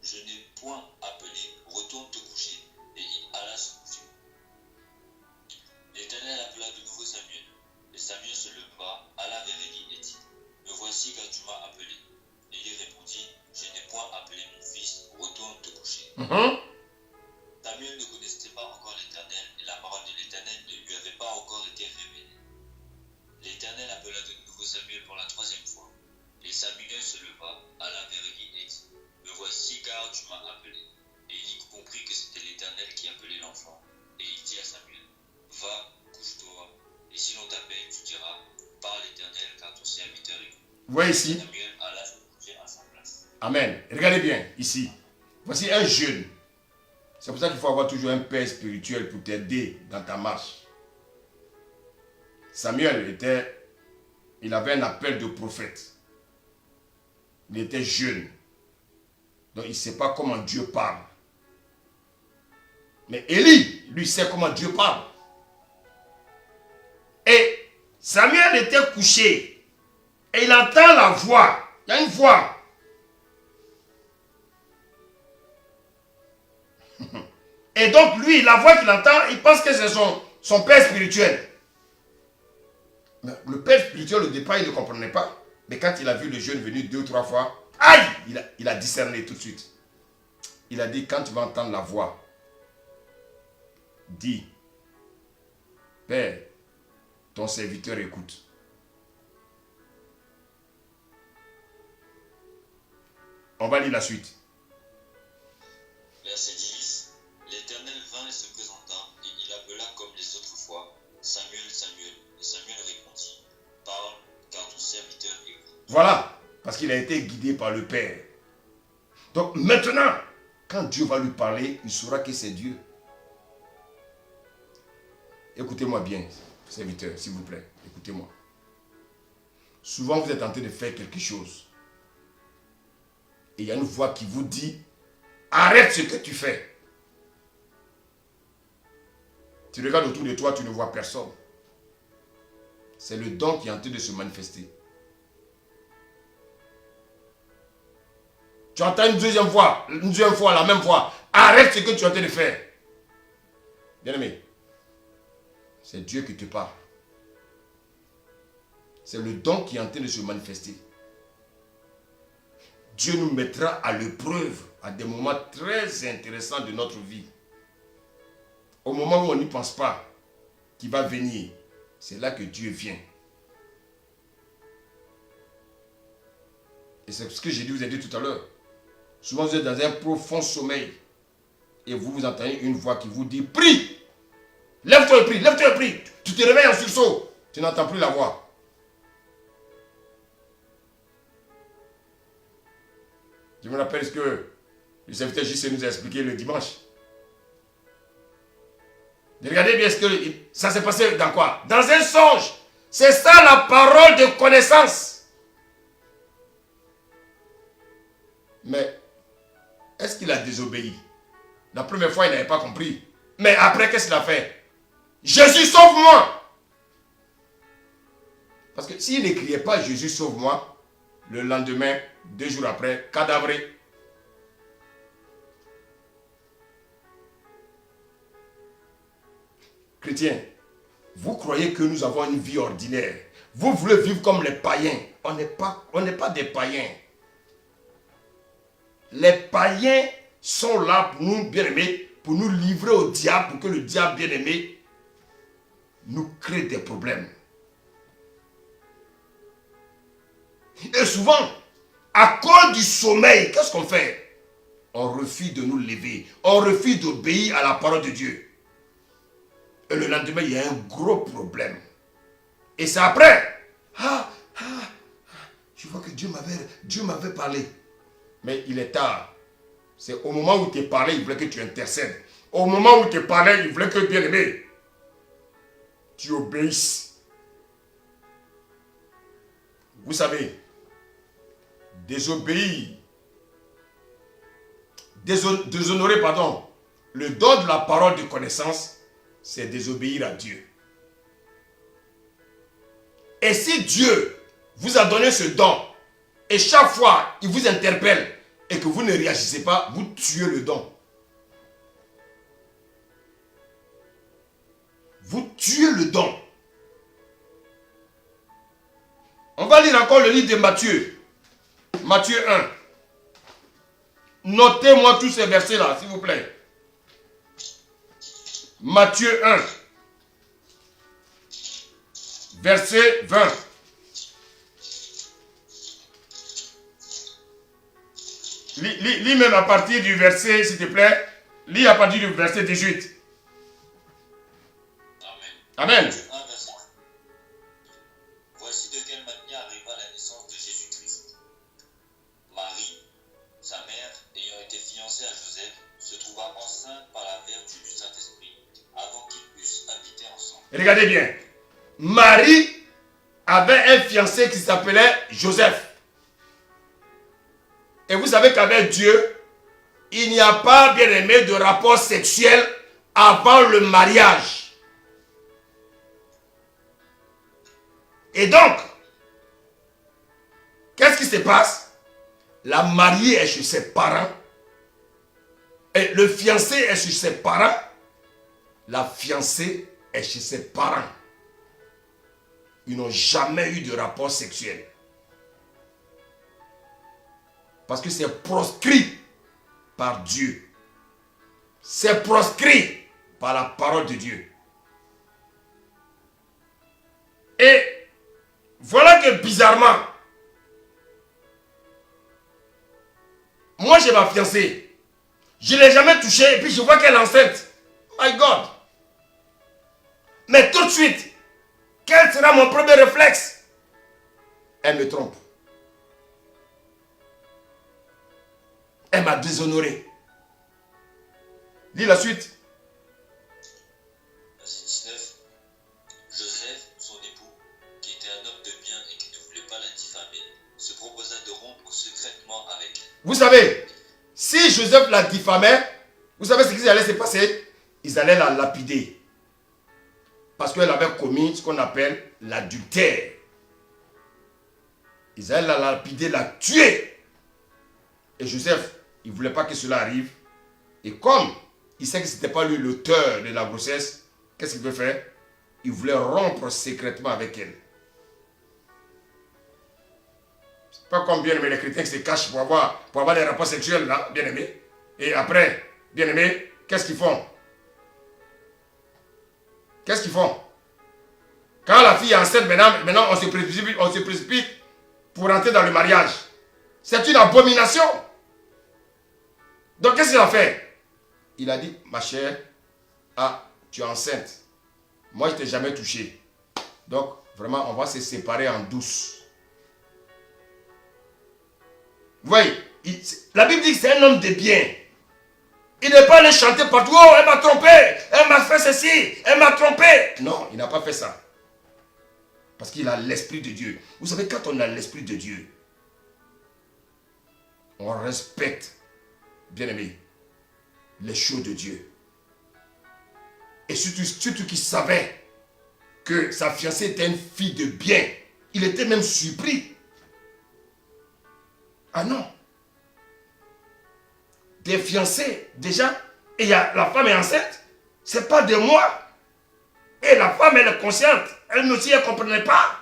je n'ai point appelé, retourne te coucher. Et il alla se coucher. L'Éternel appela de nouveau Samuel. Et Samuel se leva, alla vers Élie et dit, me voici car tu m'as appelé. Élie répondit, je n'ai point appelé mon fils, retourne te coucher. Samuel ne connaissait pas encore l'Éternel et la parole de l'Éternel ne lui avait pas encore été révélée. L'Éternel appela de nouveau Samuel pour la 3e fois. Et Samuel se leva, alla vers Élie et dit, me voici car tu m'as appelé. Et Élie comprit que c'était l'Éternel qui appelait l'enfant. Et il dit à Samuel, va, couche-toi, et si l'on t'appelle, tu diras, parle l'Éternel car ton serviteur est. Vous voyez ici. Samuel alla se coucher à sa place. Amen. Regardez bien, ici. Voici un jeune. C'est pour ça qu'il faut avoir toujours un père spirituel pour t'aider dans ta marche. Samuel il avait un appel de prophète. Il était jeune. Donc il ne sait pas comment Dieu parle. Mais Élie, lui, sait comment Dieu parle. Et Samuel était couché. Et il entend la voix. Il y a une voix. Et donc lui, la voix qu'il entend, il pense que c'est son père spirituel. Mais le père spirituel, au départ, il ne comprenait pas. Mais quand il a vu le jeune venir 2 ou 3 fois, aïe, il a discerné tout de suite. Il a dit, quand tu vas entendre la voix, dis, Père, ton serviteur écoute. On va lire la suite. Verset 10. L'Éternel vint et se présenta, et il appela comme les autres fois, Samuel, Samuel. Et Samuel répondit, parle, car ton serviteur écoute. Voilà, parce qu'il a été guidé par le Père. Donc maintenant, quand Dieu va lui parler, il saura que c'est Dieu. Écoutez-moi bien, serviteur, s'il vous plaît, écoutez-moi. Souvent, vous êtes en train de faire quelque chose. Et il y a une voix qui vous dit, arrête ce que tu fais. Tu regardes autour de toi, tu ne vois personne. C'est le don qui est en train de se manifester. Tu entends une deuxième fois, la même fois. Arrête ce que tu es en train de faire. Bien-aimé, c'est Dieu qui te parle. C'est le don qui est en train de se manifester. Dieu nous mettra à l'épreuve à des moments très intéressants de notre vie. Au moment où on n'y pense pas, qu'il va venir, c'est là que Dieu vient. Et c'est ce que vous ai dit tout à l'heure. Souvent vous êtes dans un profond sommeil et vous entendez une voix qui vous dit, prie, lève-toi et prie, lève-toi et prie. Tu te réveilles en sursaut, tu n'entends plus la voix. Je me rappelle ce que le serviteur JC nous a expliqué le dimanche. Regardez bien ce que ça s'est passé dans quoi? Dans un songe. C'est ça la parole de connaissance. Mais est-ce qu'il a désobéi? La première fois, il n'avait pas compris. Mais après, qu'est-ce qu'il a fait? Jésus, sauve-moi! Parce que s'il ne criait pas Jésus, sauve-moi, le lendemain, 2 jours après, cadavré. Chrétiens, vous croyez que nous avons une vie ordinaire. Vous voulez vivre comme les païens. On n'est pas des païens. Les païens sont là pour nous, bien-aimés, pour nous livrer au diable, pour que le diable, bien-aimé, nous crée des problèmes. Et souvent, à cause du sommeil, qu'est-ce qu'on fait? On refuse de nous lever. On refuse d'obéir à la parole de Dieu. Et le lendemain, il y a un gros problème. Et c'est après. Je vois que Dieu m'avait parlé. Mais il est tard. C'est au moment où tu t'es parlé, il voulait que tu intercèdes. Au moment où tu t'es parlé, il voulait que, bien aimé, tu obéisses. Vous savez, déshonorer, le don de la parole de connaissance, c'est désobéir à Dieu. Et si Dieu vous a donné ce don, et chaque fois il vous interpelle, et que vous ne réagissez pas, vous tuez le don. Vous tuez le don. On va lire encore le livre de Matthieu. Matthieu 1. Notez-moi tous ces versets-là, s'il vous plaît. Matthieu 1. Verset 20. Lis même à partir du verset, s'il te plaît. Lis à partir du verset 18. Amen. Amen. Voici de quelle manière arriva la naissance de Jésus-Christ. Marie, sa mère, ayant été fiancée à Joseph, se trouva enceinte par la vertu du Saint-Esprit, avant qu'ils puissent habiter ensemble. Regardez bien. Marie avait un fiancé qui s'appelait Joseph. Et vous savez qu'avec Dieu, il n'y a pas, bien aimé, de rapport sexuel avant le mariage. Et donc, qu'est-ce qui se passe? La mariée est chez ses parents. Et le fiancé est chez ses parents. La fiancée est chez ses parents. Ils n'ont jamais eu de rapport sexuel. Parce que c'est proscrit par Dieu. C'est proscrit par la parole de Dieu. Et voilà que bizarrement, moi j'ai ma fiancée. Je ne l'ai jamais touchée et puis je vois qu'elle est enceinte. My God. Mais tout de suite, quel sera mon premier réflexe? Elle me trompe. Elle m'a déshonoré. Lis la suite. Verset 19. Joseph, son époux, qui était un homme de bien et qui ne voulait pas la diffamer, se proposa de rompre secrètement avec elle. Vous savez, si Joseph la diffamait, vous savez ce qui allait se passer? Ils allaient la lapider. Parce qu'elle avait commis ce qu'on appelle l'adultère. Ils allaient la lapider, la tuer. Et Joseph, il ne voulait pas que cela arrive. Et comme il sait que ce n'était pas lui l'auteur de la grossesse, qu'est-ce qu'il veut faire? Il voulait rompre secrètement avec elle. C'est pas comme bien aimé les chrétiens qui se cachent pour avoir des rapports sexuels là, bien aimé. Et après, bien aimé, qu'est-ce qu'ils font? Qu'est-ce qu'ils font? Quand la fille est enceinte, maintenant on se précipite pour entrer dans le mariage. C'est une abomination. Donc qu'est-ce qu'il a fait? Il a dit, ma chère, tu es enceinte. Moi je ne t'ai jamais touché. Donc vraiment on va se séparer en douce. Vous voyez, la Bible dit que c'est un homme de bien. Il n'est pas allé chanter partout. Oh, elle m'a trompé. Elle m'a fait ceci. Elle m'a trompé. Non, il n'a pas fait ça. Parce qu'il a l'Esprit de Dieu. Vous savez, quand on a l'Esprit de Dieu, on respecte, bien aimé, les choses de Dieu. Et surtout qu'il savait que sa fiancée était une fille de bien. Il était même surpris. Ah non. Des fiancés, déjà, et la femme est enceinte, c'est pas de moi. Et la femme, elle est consciente. Elle aussi, elle ne comprenait pas.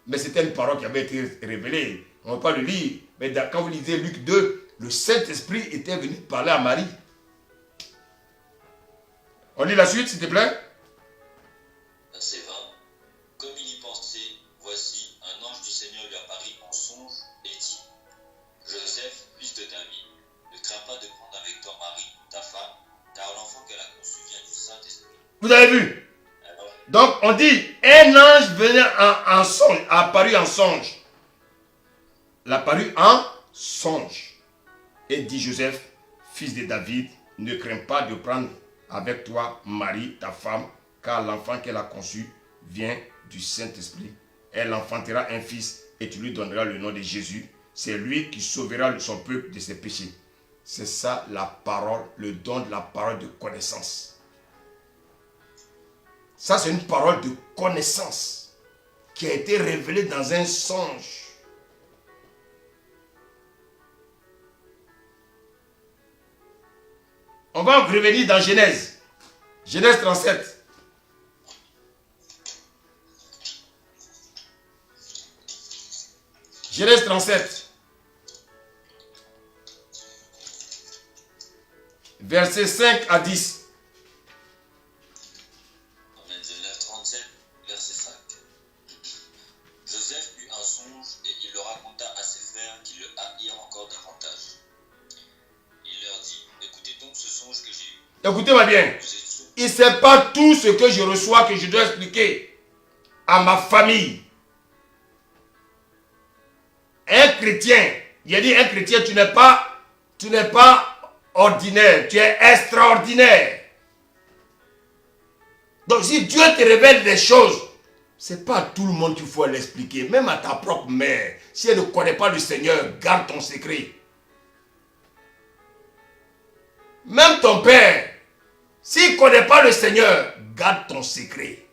Mais c'était une parole qui avait été révélée. On ne va pas le lire. Mais quand vous lisez Luc 2, le Saint-Esprit était venu parler à Marie. On lit la suite, s'il te plaît. Verset 20. Comme il y pensait, voici, un ange du Seigneur lui apparut en songe et dit, Joseph, fils de David, ne crains pas de prendre avec toi Marie, ta femme, car l'enfant qu'elle a conçu vient du Saint-Esprit. Vous avez vu? Donc on dit, un ange venait en songe, apparu en songe. L'apparu en songe. Et dit Joseph, fils de David, ne crains pas de prendre avec toi Marie, ta femme, car l'enfant qu'elle a conçu vient du Saint-Esprit. Elle enfantera un fils et tu lui donneras le nom de Jésus. C'est lui qui sauvera son peuple de ses péchés. C'est ça la parole, le don de la parole de connaissance. Ça, c'est une parole de connaissance qui a été révélée dans un songe. On va revenir dans Genèse. Genèse 37. Genèse 37. Versets 5 à 10. Genèse 37, verset 5. Joseph eut un songe et il le raconta à ses frères qui le haïrent encore davantage. Il leur dit, écoutez donc ce songe que j'ai eu. Écoutez-moi bien. Il ne sait pas tout ce que je reçois que je dois expliquer à ma famille. Un chrétien, il a dit un chrétien, tu n'es pas ordinaire, tu es extraordinaire. Donc si Dieu te révèle des choses, ce n'est pas à tout le monde qu'il faut l'expliquer. Même à ta propre mère, si elle ne connaît pas le Seigneur, garde ton secret. Même ton père, s'il ne connaît pas le Seigneur, garde ton secret.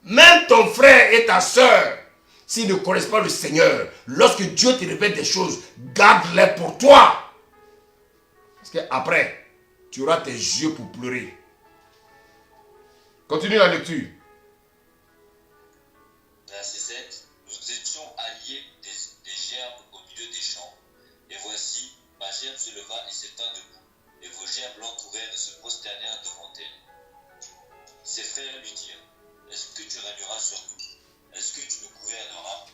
Même ton frère et ta soeur, s'ils ne connaissent pas le Seigneur, lorsque Dieu te révèle des choses, garde-les pour toi. Parce qu'après, tu auras tes yeux pour pleurer. Continue la lecture. Verset 7. Nous étions alliés des gerbes au milieu des champs. Et voici, ma gerbe se leva et s'étint debout. Et vos gerbes l'entourèrent et se prosternèrent devant elle. Ses frères lui dirent, est-ce que tu régneras sur nous? Est-ce que tu nous gouverneras?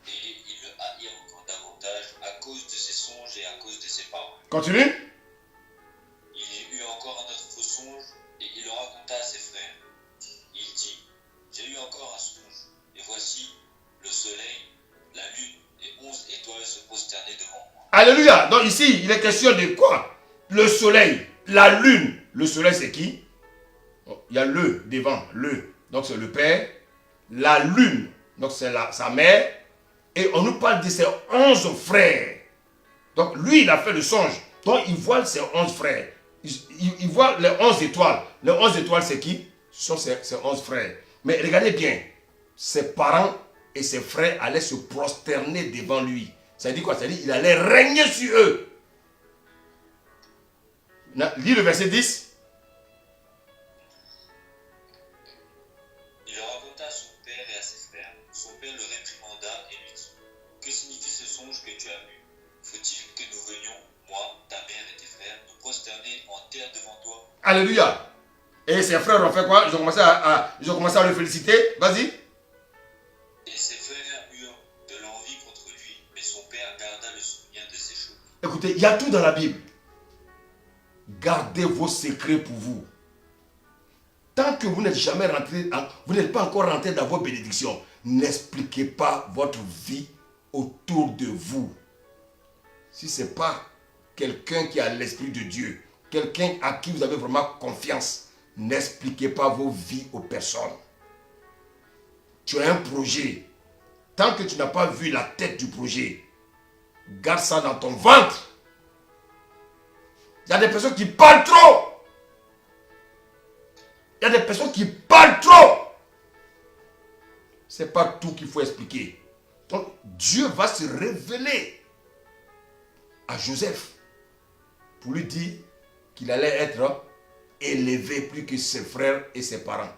Et ils le haïrent encore davantage à cause de ses songes et à cause de ses paroles. Continue. Il eut encore un autre songe et il le raconta à ses frères. Il dit, j'ai eu encore un songe, et voici, le soleil, la lune et 11 étoiles se prosternaient devant moi. Alléluia. Donc ici, il est question de quoi? Le soleil, la lune. Le soleil, c'est qui? Il y a le devant, le. Donc c'est le père. La lune, donc c'est sa mère. Et on nous parle de ses 11 frères. Donc lui, il a fait le songe. Donc il voit ses 11 frères. Il voit les 11 étoiles. Les 11 étoiles, c'est qui? Ce sont ses 11 frères. Mais regardez bien, ses parents et ses frères allaient se prosterner devant lui. Ça dit quoi? Ça dit qu'il allait régner sur eux. Lis le verset 10. Il le raconta à son père et à ses frères. Son père le réprimanda et lui dit, que signifie ce songe que tu as vu? Faut-il que nous venions, moi, ta mère et tes frères, nous prosterner en terre devant toi? Alléluia. Et ses frères ont fait quoi? Ils ont commencé à le féliciter. Vas-y. Et ses frères eurent de l'envie contre lui, mais son père garda le souvenir de ces choses. Écoutez, il y a tout dans la Bible. Gardez vos secrets pour vous. Tant que vous n'êtes jamais rentré, vous n'êtes pas encore rentré dans vos bénédictions, n'expliquez pas votre vie autour de vous. Si ce n'est pas quelqu'un qui a l'Esprit de Dieu, quelqu'un à qui vous avez vraiment confiance, n'expliquez pas vos vies aux personnes. Tu as un projet. Tant que tu n'as pas vu la tête du projet, garde ça dans ton ventre. Il y a des personnes qui parlent trop. Il y a des personnes qui parlent trop. Ce n'est pas tout qu'il faut expliquer. Donc, Dieu va se révéler à Joseph pour lui dire qu'il allait être élevé plus que ses frères et ses parents.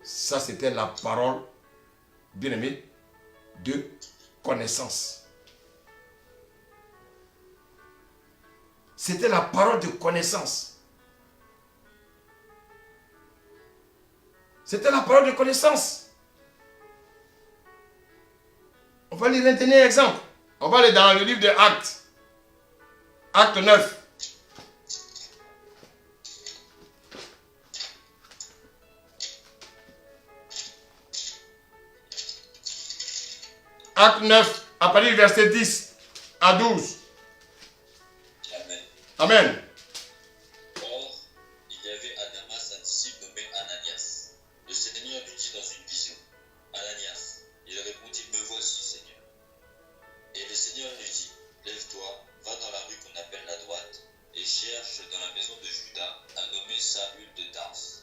Ça, c'était la parole, bien aimé, de connaissance. C'était la parole de connaissance. C'était la parole de connaissance. On va lire un dernier exemple. On va aller dans le livre de Actes. Acte 9. Acte 9, à partir du verset 10 à 12. Amen. Amen. Or, il y avait à Damas un disciple nommé Ananias. Le Seigneur lui dit dans une vision, Ananias. Il répondit, me voici, Seigneur. Et le Seigneur lui dit, lève-toi, va dans la rue qu'on appelle la droite, et cherche dans la maison de Judas un nommé Saül de Tars.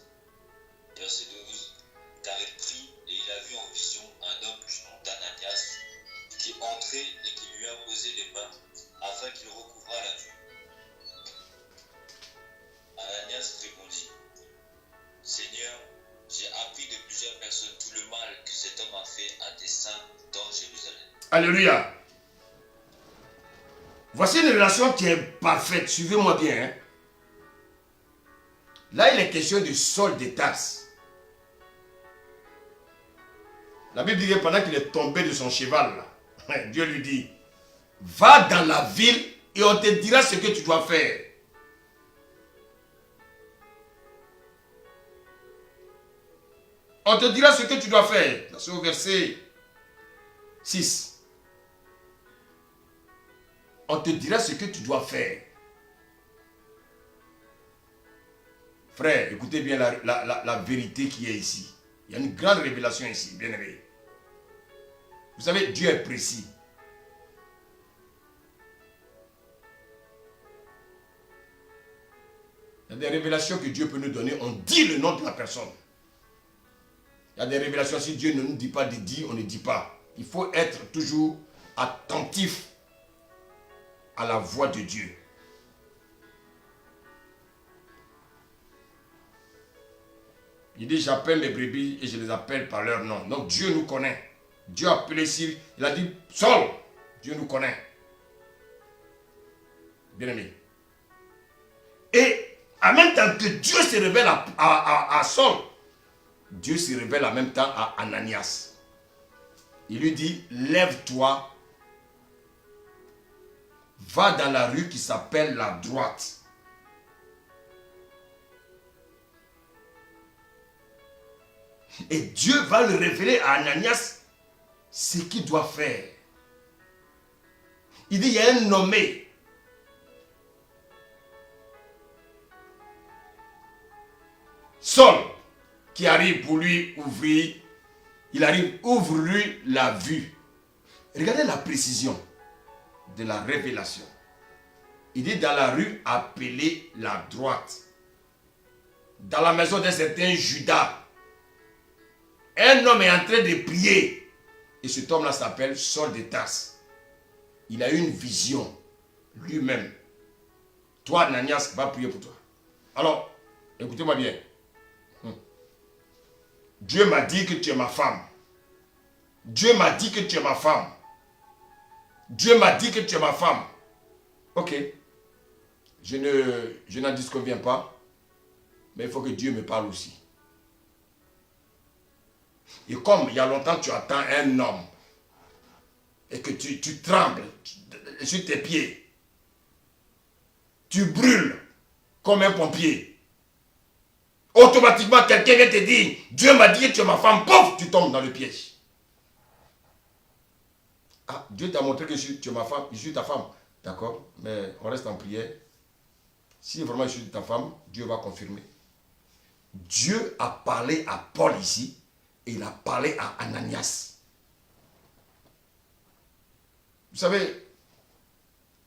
Verset 12. Car il prit et il a vu en vision un homme du nom d'Ananias qui entrait et qui lui imposait les mains afin qu'il recouvrât la vue. Ananias répondit, Seigneur, j'ai appris de plusieurs personnes tout le mal que cet homme a fait à tes saints dans Jérusalem. Alléluia. Voici une relation qui est parfaite. Suivez-moi bien. Hein. Là, il est question de Saul de Tarse. La Bible dit que pendant qu'il est tombé de son cheval, là, Dieu lui dit, va dans la ville et on te dira ce que tu dois faire. On te dira ce que tu dois faire. C'est au verset 6. On te dira ce que tu dois faire. Frère, écoutez bien la vérité qui est ici. Il y a une grande révélation ici, bien aimé. Vous savez, Dieu est précis. Il y a des révélations que Dieu peut nous donner. On dit le nom de la personne. Il y a des révélations, si Dieu ne nous dit pas de dire, on ne dit pas. Il faut être toujours attentif à la voix de Dieu. Il dit, j'appelle les brebis et je les appelle par leur nom. Donc Dieu nous connaît. Dieu a appelé Saül, il a dit, Saul, Dieu nous connaît. Bien aimé. Et en même temps que Dieu se révèle à Saul, Dieu se révèle en même temps à Ananias. Il lui dit, lève-toi, va dans la rue qui s'appelle la droite. Et Dieu va le révéler à Ananias ce qu'il doit faire. Il dit, il y a un nommé. Saul, qui arrive pour lui ouvrir, il arrive, ouvre-lui la vue. Regardez la précision de la révélation. Il dit dans la rue appelée la droite, dans la maison d'un certain Judas, un homme est en train de prier. Et cet homme-là s'appelle Saul de Tarse. Il a eu une vision lui-même. Toi, Ananias, va prier pour toi. Alors, écoutez-moi bien. Dieu m'a dit que tu es ma femme. Dieu m'a dit que tu es ma femme. Dieu m'a dit que tu es ma femme. Ok. Je n'en disconviens pas. Mais il faut que Dieu me parle aussi. Et comme il y a longtemps tu attends un homme et que tu trembles sur tes pieds, tu brûles comme un pompier, automatiquement quelqu'un vient te dire, Dieu m'a dit que tu es ma femme, pouf, tu tombes dans le piège. Ah, Dieu t'a montré que tu es ma femme, je suis ta femme. D'accord, mais on reste en prière. Si vraiment je suis ta femme, Dieu va confirmer. Dieu a parlé à Paul ici, et il a parlé à Ananias. Vous savez,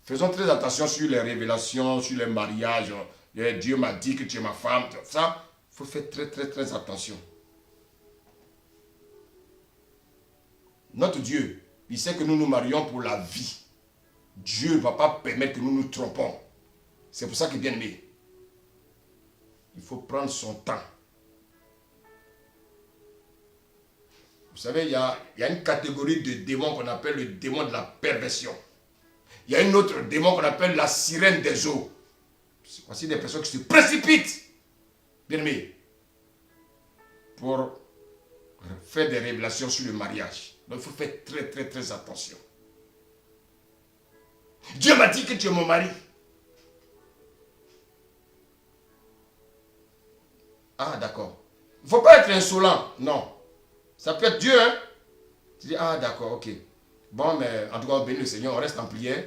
faisons très attention sur les révélations, sur les mariages. Dieu m'a dit que tu es ma femme. Ça, il faut faire très attention. Notre Dieu, il sait que nous nous marions pour la vie. Dieu ne va pas permettre que nous nous trompons. C'est pour ça qu'il est bien aimé. Il faut prendre son temps. Vous savez, il y a une catégorie de démons qu'on appelle le démon de la perversion. Il y a une autre démon qu'on appelle la sirène des eaux. Voici des personnes qui se précipitent, bien aimé, pour faire des révélations sur le mariage. Donc il faut faire très attention. Dieu m'a dit que tu es mon mari. Ah, d'accord. Il ne faut pas être insolent, non. Ça peut être Dieu, hein. Tu dis, ah, d'accord, ok. Bon, mais en tout cas, bénis le Seigneur, on reste en prière.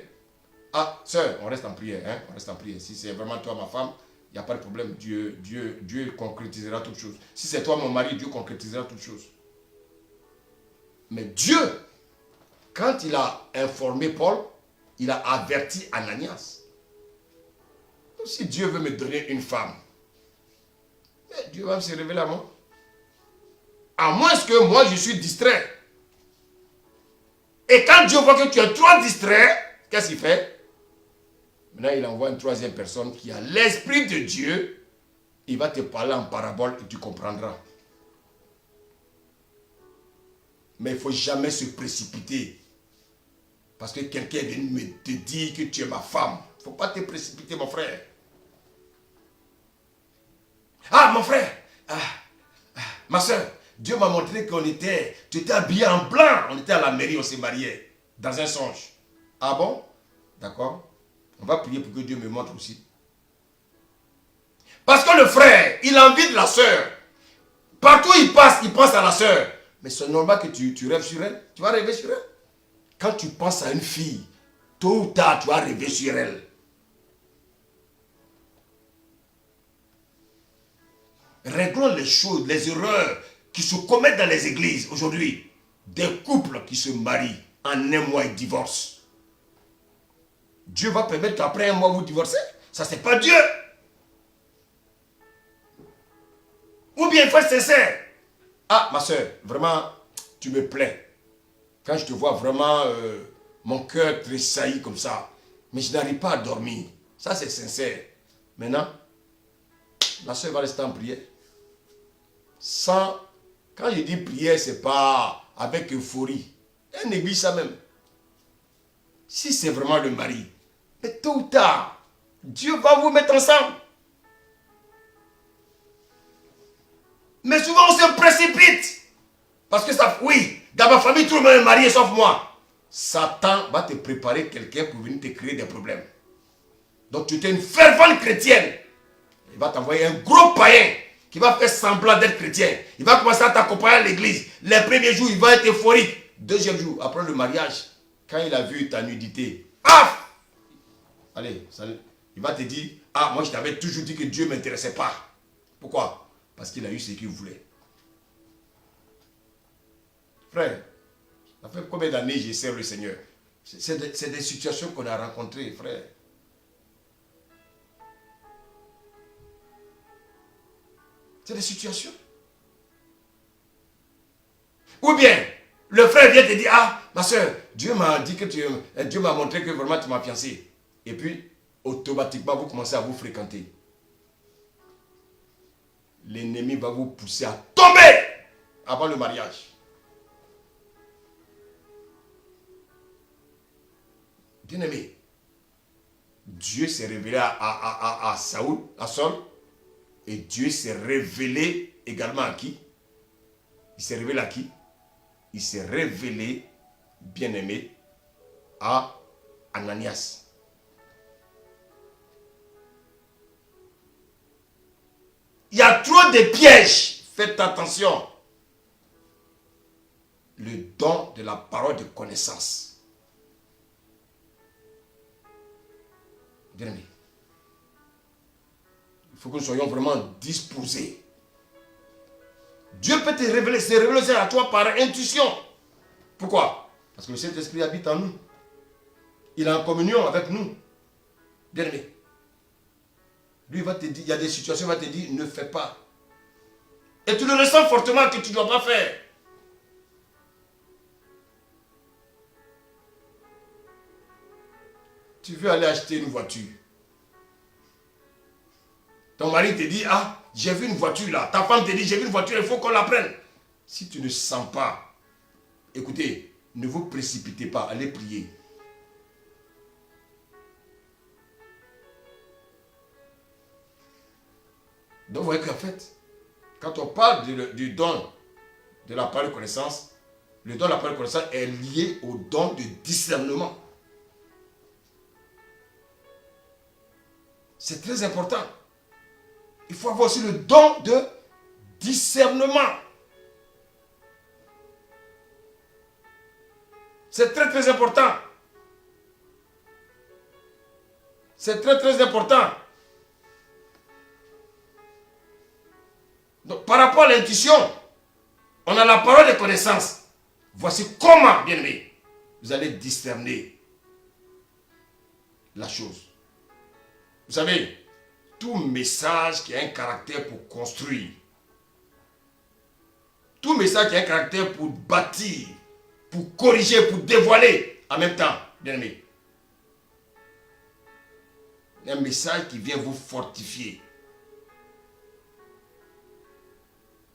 Ah, sœur, on reste en prière, hein. On reste en prière. Si c'est vraiment toi, ma femme, il n'y a pas de problème. Dieu concrétisera toutes choses. Si c'est toi, mon mari, Dieu concrétisera toutes choses. Mais Dieu, quand il a informé Paul, il a averti Ananias. Si Dieu veut me donner une femme, Dieu va se révéler à moi. À moins que moi je suis distrait. Et quand Dieu voit que tu es trop distrait, qu'est-ce qu'il fait? Maintenant il envoie une troisième personne qui a l'esprit de Dieu. Il va te parler en parabole et tu comprendras. Mais il ne faut jamais se précipiter. Parce que quelqu'un vient te dire que tu es ma femme. Il ne faut pas te précipiter, mon frère. Ah, mon frère, ma soeur, Dieu m'a montré tu étais habillé en blanc. On était à la mairie, on s'est mariés. Dans un songe. Ah bon? D'accord. On va prier pour que Dieu me montre aussi. Parce que le frère, il a envie de la soeur. Partout il passe, il pense à la soeur. Mais c'est normal que tu rêves sur elle. Tu vas rêver sur elle. Quand tu penses à une fille, tôt ou tard, tu vas rêver sur elle. Réglons les choses, les erreurs qui se commettent dans les églises aujourd'hui. Des couples qui se marient en un mois et divorcent. Dieu va permettre qu'après un mois vous divorcez? Ça, c'est pas Dieu. Ou bien il faut être sincère. Ah, ma soeur, vraiment, tu me plais. Quand je te vois vraiment, mon cœur tressaillit comme ça. Mais je n'arrive pas à dormir. Ça, c'est sincère. Maintenant, la soeur va rester en prière. sans, quand je dis prière, c'est pas avec euphorie. Elle néglige ça même. Si c'est vraiment le mari, mais tôt ou tard, Dieu va vous mettre ensemble. Mais souvent on se précipite. Parce que ça, oui, dans ma famille, tout le monde est marié sauf moi. Satan va te préparer quelqu'un pour venir te créer des problèmes. Donc tu es une fervente chrétienne. Il va t'envoyer un gros païen qui va faire semblant d'être chrétien. Il va commencer à t'accompagner à l'église. Les premiers jours, il va être euphorique. Deuxième jour, après le mariage, quand il a vu ta nudité, paf! Allez, salut. Il va te dire, ah, moi je t'avais toujours dit que Dieu ne m'intéressait pas. Pourquoi? Parce qu'il a eu ce qu'il voulait. Frère, ça fait combien d'années je sers le Seigneur? C'est des situations qu'on a rencontrées, frère. C'est des situations. Ou bien, le frère vient te dire, ah, ma soeur, Dieu m'a dit que Dieu m'a montré que vraiment tu m'as fiancé. Et puis, automatiquement, vous commencez à vous fréquenter. L'ennemi va vous pousser à tomber avant le mariage. Bien-aimé, Dieu s'est révélé à Saül, à Saul, et Dieu s'est révélé également à qui? Il s'est révélé à qui? Il s'est révélé, bien-aimé, à Ananias. Il y a trop de pièges. Faites attention. Le don de la parole de connaissance. Bien-aimé, il faut que nous soyons vraiment disposés. Dieu peut te révéler, se révéler à toi par intuition. Pourquoi? Parce que le Saint-Esprit habite en nous. Il est en communion avec nous. Bien-aimé. Lui, il va te dire, il y a des situations, il va te dire, ne fais pas. Et tu le ressens fortement que tu ne dois pas faire. Tu veux aller acheter une voiture. Ton mari te dit, ah, j'ai vu une voiture là. Ta femme te dit, j'ai vu une voiture, il faut qu'on la prenne. Si tu ne sens pas, écoutez, ne vous précipitez pas, allez prier. Donc vous voyez qu'en fait, quand on parle du don de la parole de connaissance, le don de la parole de connaissance est lié au don de discernement. C'est très important. Il faut avoir aussi le don de discernement. C'est très très important. C'est très très important. Donc par rapport à l'intuition, on a la parole de connaissance. Voici comment, bien aimé, vous allez discerner la chose. Vous savez, tout message qui a un caractère pour construire, tout message qui a un caractère pour bâtir, pour corriger, pour dévoiler en même temps, bien aimé, un message qui vient vous fortifier.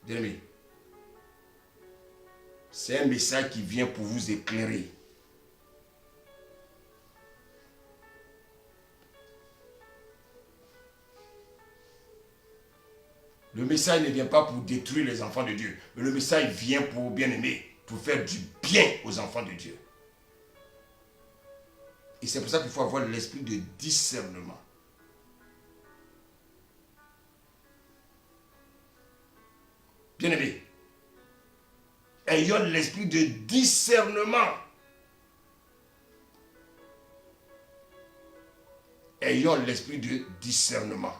Bien aimé, c'est un message qui vient pour vous éclairer. Le message ne vient pas pour détruire les enfants de Dieu, mais le message vient pour, bien aimer, pour faire du bien aux enfants de Dieu. Et c'est pour ça qu'il faut avoir l'esprit de discernement. Bien aimé, ayons l'esprit de discernement. Ayons l'esprit de discernement.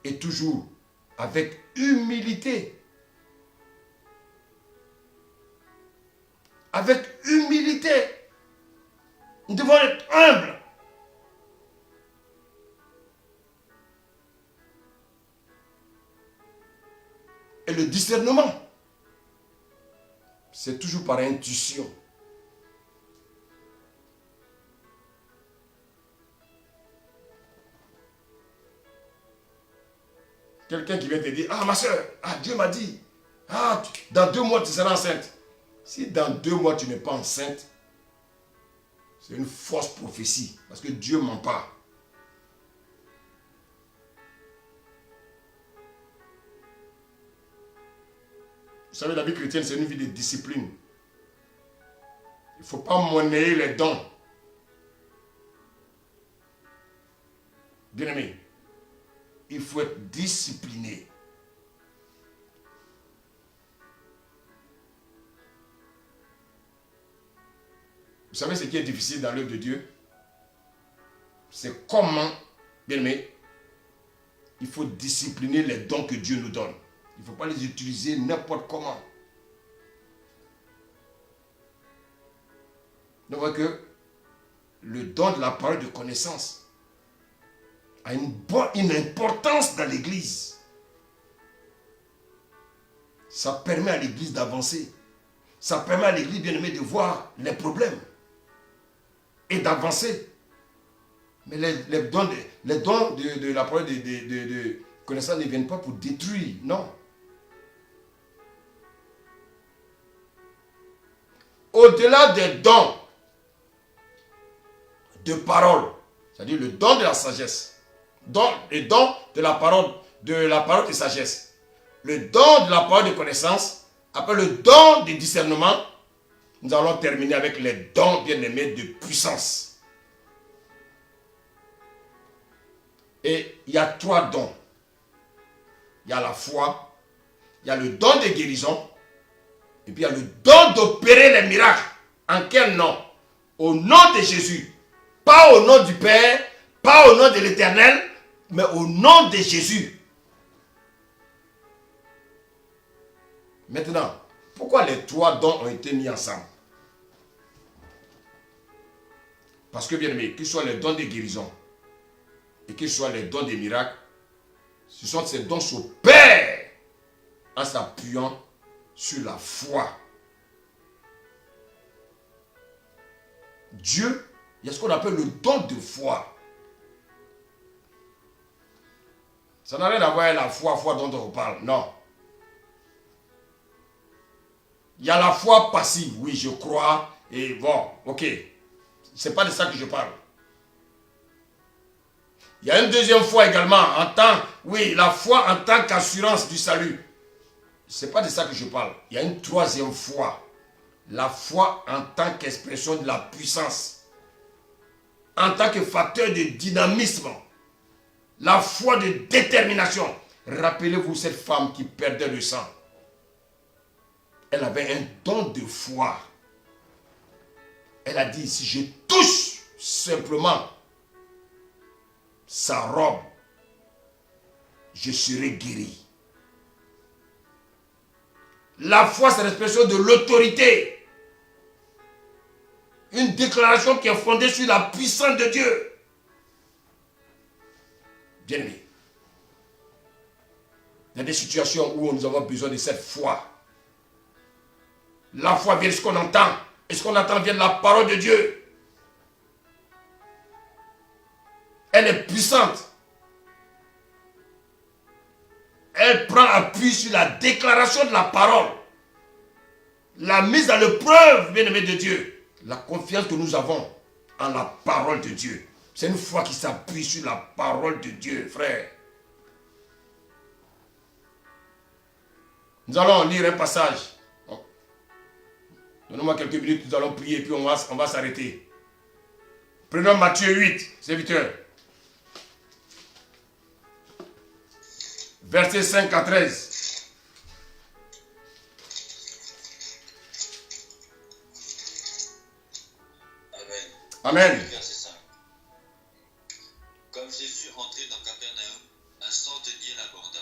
Et toujours avec humilité. Avec humilité. Nous devons être humbles. Et le discernement, c'est toujours par intuition. Quelqu'un qui vient te dire, ah ma soeur, ah, Dieu m'a dit, Ah, dans 2 mois, tu seras enceinte. Si dans 2 mois, tu n'es pas enceinte, c'est une fausse prophétie. Parce que Dieu ment pas. Vous savez, la vie chrétienne, c'est une vie de discipline. Il ne faut pas monnayer les dons. Bien-aimé, il faut être discipliné. Vous savez ce qui est difficile dans l'œuvre de Dieu? C'est comment, bien-aimé, il faut discipliner les dons que Dieu nous donne. Il ne faut pas les utiliser n'importe comment. Donc, on voit que le don de la parole de connaissance a une importance dans l'Église. Ça permet à l'Église d'avancer. Ça permet à l'Église, bien-aimée, de voir les problèmes et d'avancer. Mais les dons de la parole de connaissance ne viennent pas pour détruire, non. Au-delà des dons de parole, c'est-à-dire le don de la sagesse, le don de la parole de sagesse, le don de la parole de connaissance, après le don de discernement, nous allons terminer avec les dons bien-aimés de puissance. Et il y a 3 dons. Il y a la foi, il y a le don de guérison, et puis il y a le don d'opérer les miracles. En quel nom? Au nom de Jésus. Pas au nom du Père, pas au nom de l'Éternel, mais au nom de Jésus. Maintenant, pourquoi les 3 dons ont été mis ensemble? Parce que, bien aimé, qu'ils soient les dons de guérison et qu'ils soient les dons des miracles, ce sont ces dons s'opèrent en s'appuyant sur la foi. Dieu, il y a ce qu'on appelle le don de foi. Ça n'a rien à voir avec la foi dont on parle, non. Il y a la foi passive, oui, je crois, et bon, ok. C'est pas de ça que je parle. Il y a une deuxième foi également, la foi en tant qu'assurance du salut. C'est pas de ça que je parle. Il y a une troisième foi. La foi en tant qu'expression de la puissance. En tant que facteur de dynamisme. La foi de détermination. Rappelez-vous cette femme qui perdait le sang. Elle avait un don de foi. Elle a dit, si je touche simplement sa robe, je serai guéri. La foi, c'est l'expression de l'autorité. Une déclaration qui est fondée sur la puissance de Dieu. Bien-aimé, il y a des situations où nous avons besoin de cette foi. La foi vient de ce qu'on entend. Et ce qu'on entend vient de la parole de Dieu. Elle est puissante. Elle prend appui sur la déclaration de la parole. La mise à l'épreuve, bien-aimé de Dieu. La confiance que nous avons en la parole de Dieu. C'est une foi qui s'appuie sur la parole de Dieu, frère. Nous allons lire un passage. Donnez-moi quelques minutes, nous allons prier, puis on va s'arrêter. Prenons Matthieu 8, serviteur. Versets 5 à 13. Amen. Amen. Verset 5. Comme Jésus entrait dans Capernaum, un centenier l'aborda,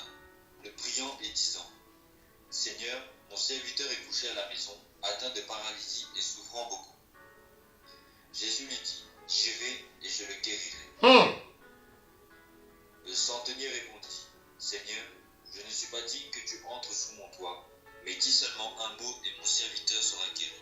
le priant et disant, Seigneur, mon serviteur est couché à la maison, atteint de paralysie et souffrant beaucoup. Jésus lui dit, j'irai et je le guérirai. Le centenier répondit, Seigneur, je ne suis pas digne que tu entres sous mon toit, mais dis seulement un mot et mon serviteur sera guéri.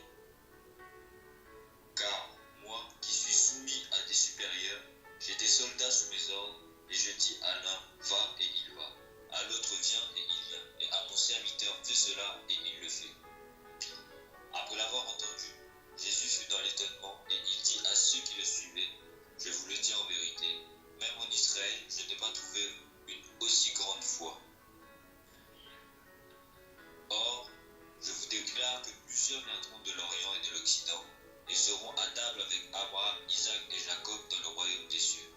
Car moi, qui suis soumis à des supérieurs, j'ai des soldats sous mes ordres, et je dis à l'un, va et il va, à l'autre, viens et il vient, et à mon serviteur, fais ce cela et il le fait. Après l'avoir entendu, Jésus fut dans l'étonnement et il dit à ceux qui le suivaient, je vous le dis en vérité, même en Israël, je n'ai pas trouvé une aussi grande foi. Or, je vous déclare que plusieurs viendront de l'Orient et de l'Occident et seront à table avec Abraham, Isaac et Jacob dans le royaume des cieux.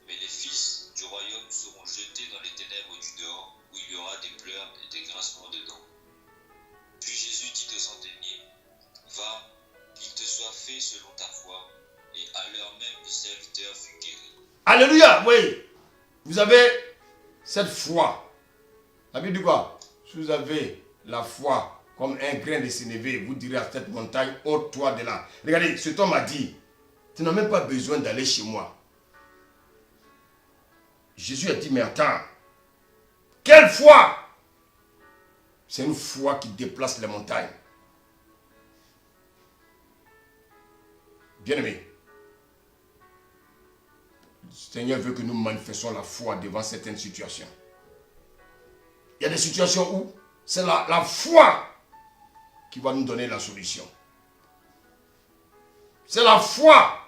Mais les fils du royaume seront jetés dans les ténèbres du dehors, où il y aura des pleurs et des grincements de dents. Puis Jésus dit au centenier, va, qu'il te soit fait selon ta foi, et à l'heure même le serviteur fut guéri. Alléluia, oui. Vous avez cette foi. La Bible dit quoi? Si vous avez la foi comme un grain de sénévé, vous direz à cette montagne, ôte-toi de là. Regardez, cet homme a dit, tu n'as même pas besoin d'aller chez moi. Jésus a dit, mais attends, quelle foi? C'est une foi qui déplace les montagnes. Bien-aimés, le Seigneur veut que nous manifestions la foi devant certaines situations. Il y a des situations où c'est la foi qui va nous donner la solution. C'est la foi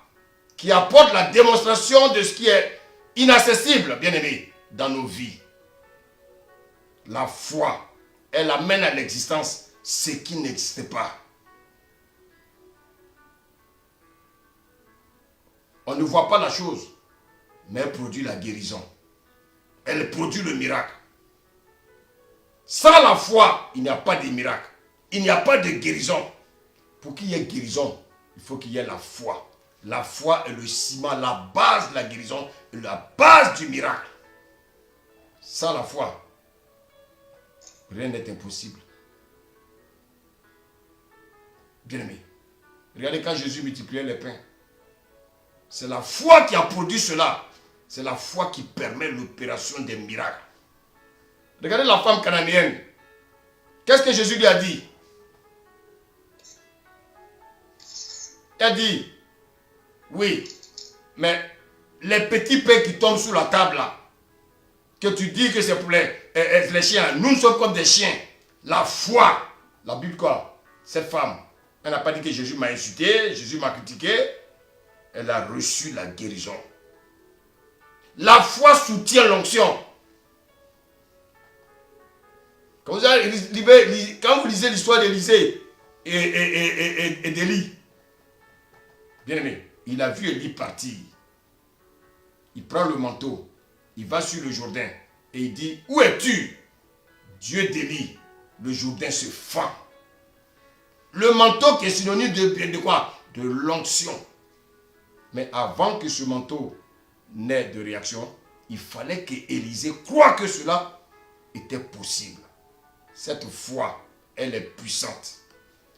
qui apporte la démonstration de ce qui est inaccessible, bien-aimés, dans nos vies. La foi, elle amène à l'existence ce qui n'existait pas. On ne voit pas la chose, mais elle produit la guérison. Elle produit le miracle. Sans la foi, il n'y a pas de miracle. Il n'y a pas de guérison. Pour qu'il y ait guérison, il faut qu'il y ait la foi. La foi est le ciment, la base de la guérison, la base du miracle. Sans la foi, rien n'est impossible. Bien-aimé, regardez quand Jésus multipliait les pains. C'est la foi qui a produit cela. C'est la foi qui permet l'opération des miracles. Regardez la femme cananéenne. Qu'est-ce que Jésus lui a dit? Il a dit, oui, mais les petits pains qui tombent sous la table là, que tu dis que c'est pour les chiens, nous sommes comme des chiens. La foi, la Bible quoi? Cette femme, elle n'a pas dit que Jésus m'a insulté, Jésus m'a critiqué. Elle a reçu la guérison. La foi soutient l'onction. Quand vous lisez l'histoire d'Élisée et d'Élie, bien aimé, il a vu Élie partir. Il prend le manteau, il va sur le Jourdain et il dit, où es-tu? Dieu d'Élie, le Jourdain se fend. Le manteau qui est synonyme de quoi? De l'onction. Mais avant que ce manteau n'ait de réaction, il fallait que Élisée croie que cela était possible. Cette foi, elle est puissante.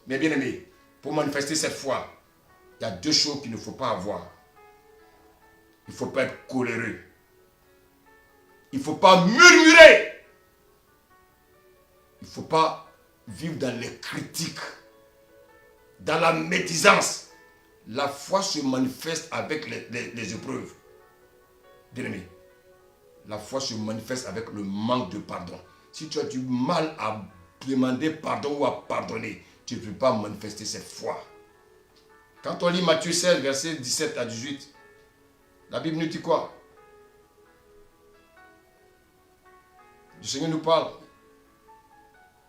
Mais bien aimé, pour manifester cette foi, il y a deux choses qu'il ne faut pas avoir. Il ne faut pas être coléreux. Il ne faut pas murmurer. Il ne faut pas vivre dans les critiques, dans la médisance. La foi se manifeste avec les épreuves. Bien-aimé, la foi se manifeste avec le manque de pardon. Si tu as du mal à demander pardon ou à pardonner, tu ne peux pas manifester cette foi. Quand on lit Matthieu 16, versets 17 à 18, la Bible nous dit quoi? Le Seigneur nous parle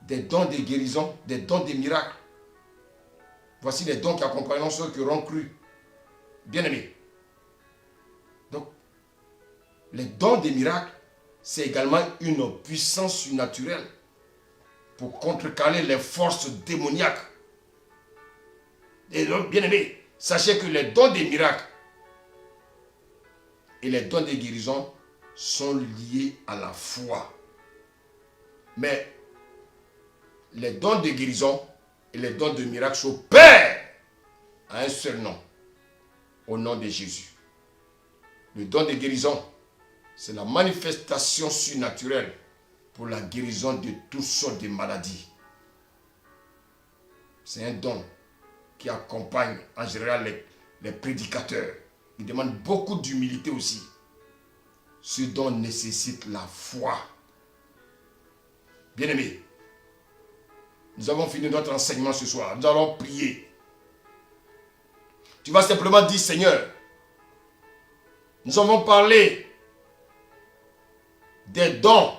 des dons de guérison, des dons des miracles. Voici les dons qui accompagneront ceux qui auront cru. Bien-aimés. Donc, les dons des miracles, c'est également une puissance surnaturelle pour contrecarrer les forces démoniaques. Et donc, bien-aimés, sachez que les dons des miracles et les dons des guérisons sont liés à la foi. Mais les dons de guérison et les dons de miracles s'opèrent à un seul nom, au nom de Jésus. Le don de guérison, c'est la manifestation surnaturelle pour la guérison de toutes sortes de maladies. C'est un don qui accompagne en général les prédicateurs. Il demande beaucoup d'humilité aussi. Ce don nécessite la foi. Bien-aimés, Nous avons fini notre enseignement ce soir. Nous allons prier. Tu vas simplement dire, Seigneur, nous avons parlé des dons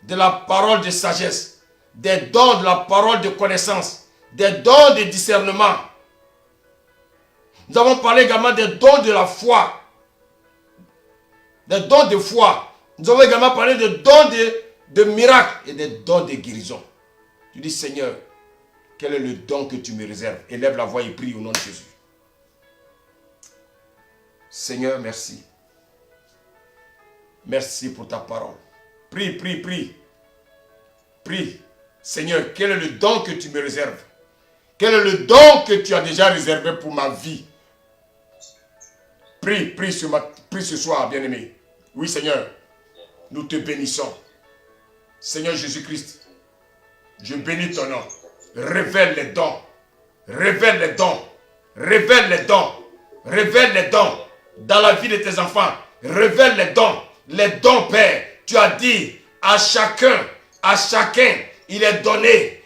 de la parole de sagesse, des dons de la parole de connaissance, des dons de discernement. Nous avons parlé également des dons de la foi, des dons de foi. Nous avons également parlé des dons de miracles et des dons de guérison. Tu dis, Seigneur, quel est le don que tu me réserves? Élève la voix et prie au nom de Jésus. Seigneur, merci. Merci pour ta parole. Prie, prie, prie. Prie. Seigneur, quel est le don que tu me réserves? Quel est le don que tu as déjà réservé pour ma vie? Prie, prie ce soir, bien-aimé. Oui, Seigneur, nous te bénissons. Seigneur Jésus-Christ, je bénis ton nom. Révèle les dons. Révèle les dons. Révèle les dons. Révèle les dons dans la vie de tes enfants. Révèle les dons. Les dons, Père. Tu as dit à chacun, il est donné,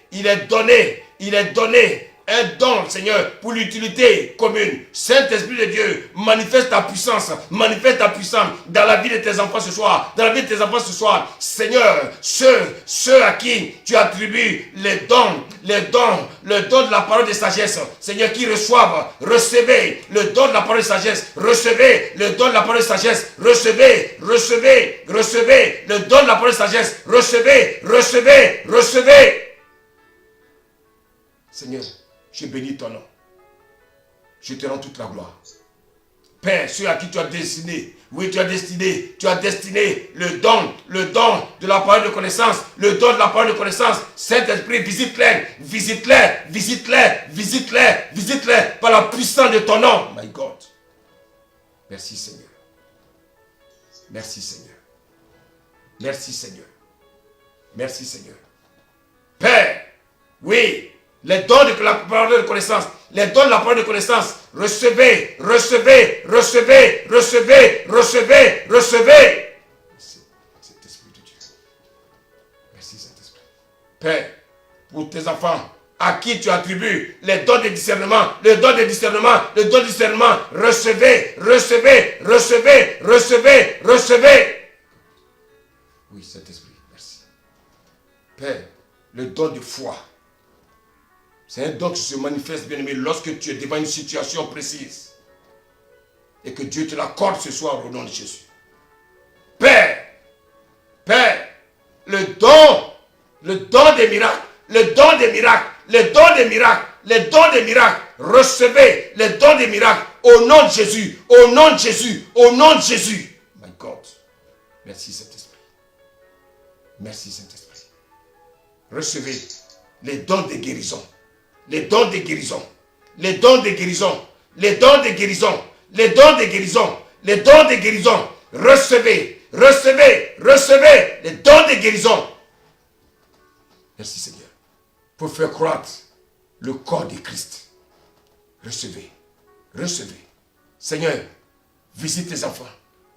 un don, Seigneur, pour l'utilité commune. Saint-Esprit de Dieu, manifeste ta puissance dans la vie de tes enfants ce soir, Seigneur, ceux à qui tu attribues le don de la parole de sagesse, Seigneur, qui reçoivent, recevez le don de la parole de sagesse, recevez le don de la parole de sagesse, recevez le don de la parole de sagesse, recevez. Seigneur, je bénis ton nom. Je te rends toute la gloire. Père, ceux à qui tu as destiné, le don de la parole de connaissance, Saint-Esprit, visite-les par la puissance de ton nom. My God. Merci Seigneur. Merci Seigneur. Merci Seigneur. Merci Seigneur. Père, oui, les dons de la parole de connaissance, recevez. Cet esprit de Dieu. Merci Saint-Esprit. Père, pour tes enfants, à qui tu attribues les dons de discernement, recevez. Oui, Saint-Esprit, merci. Père, le don de foi. C'est un don qui se manifeste, bien-aimé, lorsque tu es devant une situation précise. Et que Dieu te l'accorde ce soir au nom de Jésus. Père, le don des miracles, recevez les dons des miracles au nom de Jésus. My God. Merci Saint-Esprit. Recevez les dons de guérison. Les dons de guérison. Recevez les dons de guérison. Merci Seigneur. Pour faire croître le corps de Christ. Recevez. Seigneur, visite tes enfants.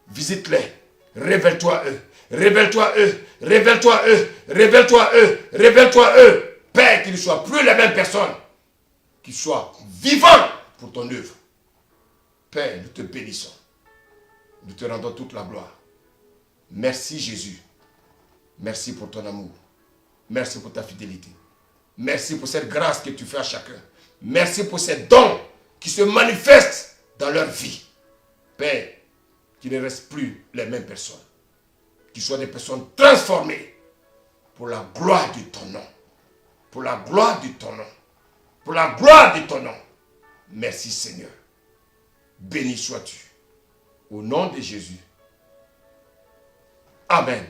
Visite-les. Révèle-toi eux. Père, qu'ils ne soient plus les mêmes personnes. Qu'ils soient vivants pour ton œuvre. Père, nous te bénissons. Nous te rendons toute la gloire. Merci Jésus. Merci pour ton amour. Merci pour ta fidélité. Merci pour cette grâce que tu fais à chacun. Merci pour ces dons qui se manifestent dans leur vie. Père, qu'ils ne restent plus les mêmes personnes. Qu'ils soient des personnes transformées pour la gloire de ton nom. Merci Seigneur. Béni sois-tu. Au nom de Jésus. Amen.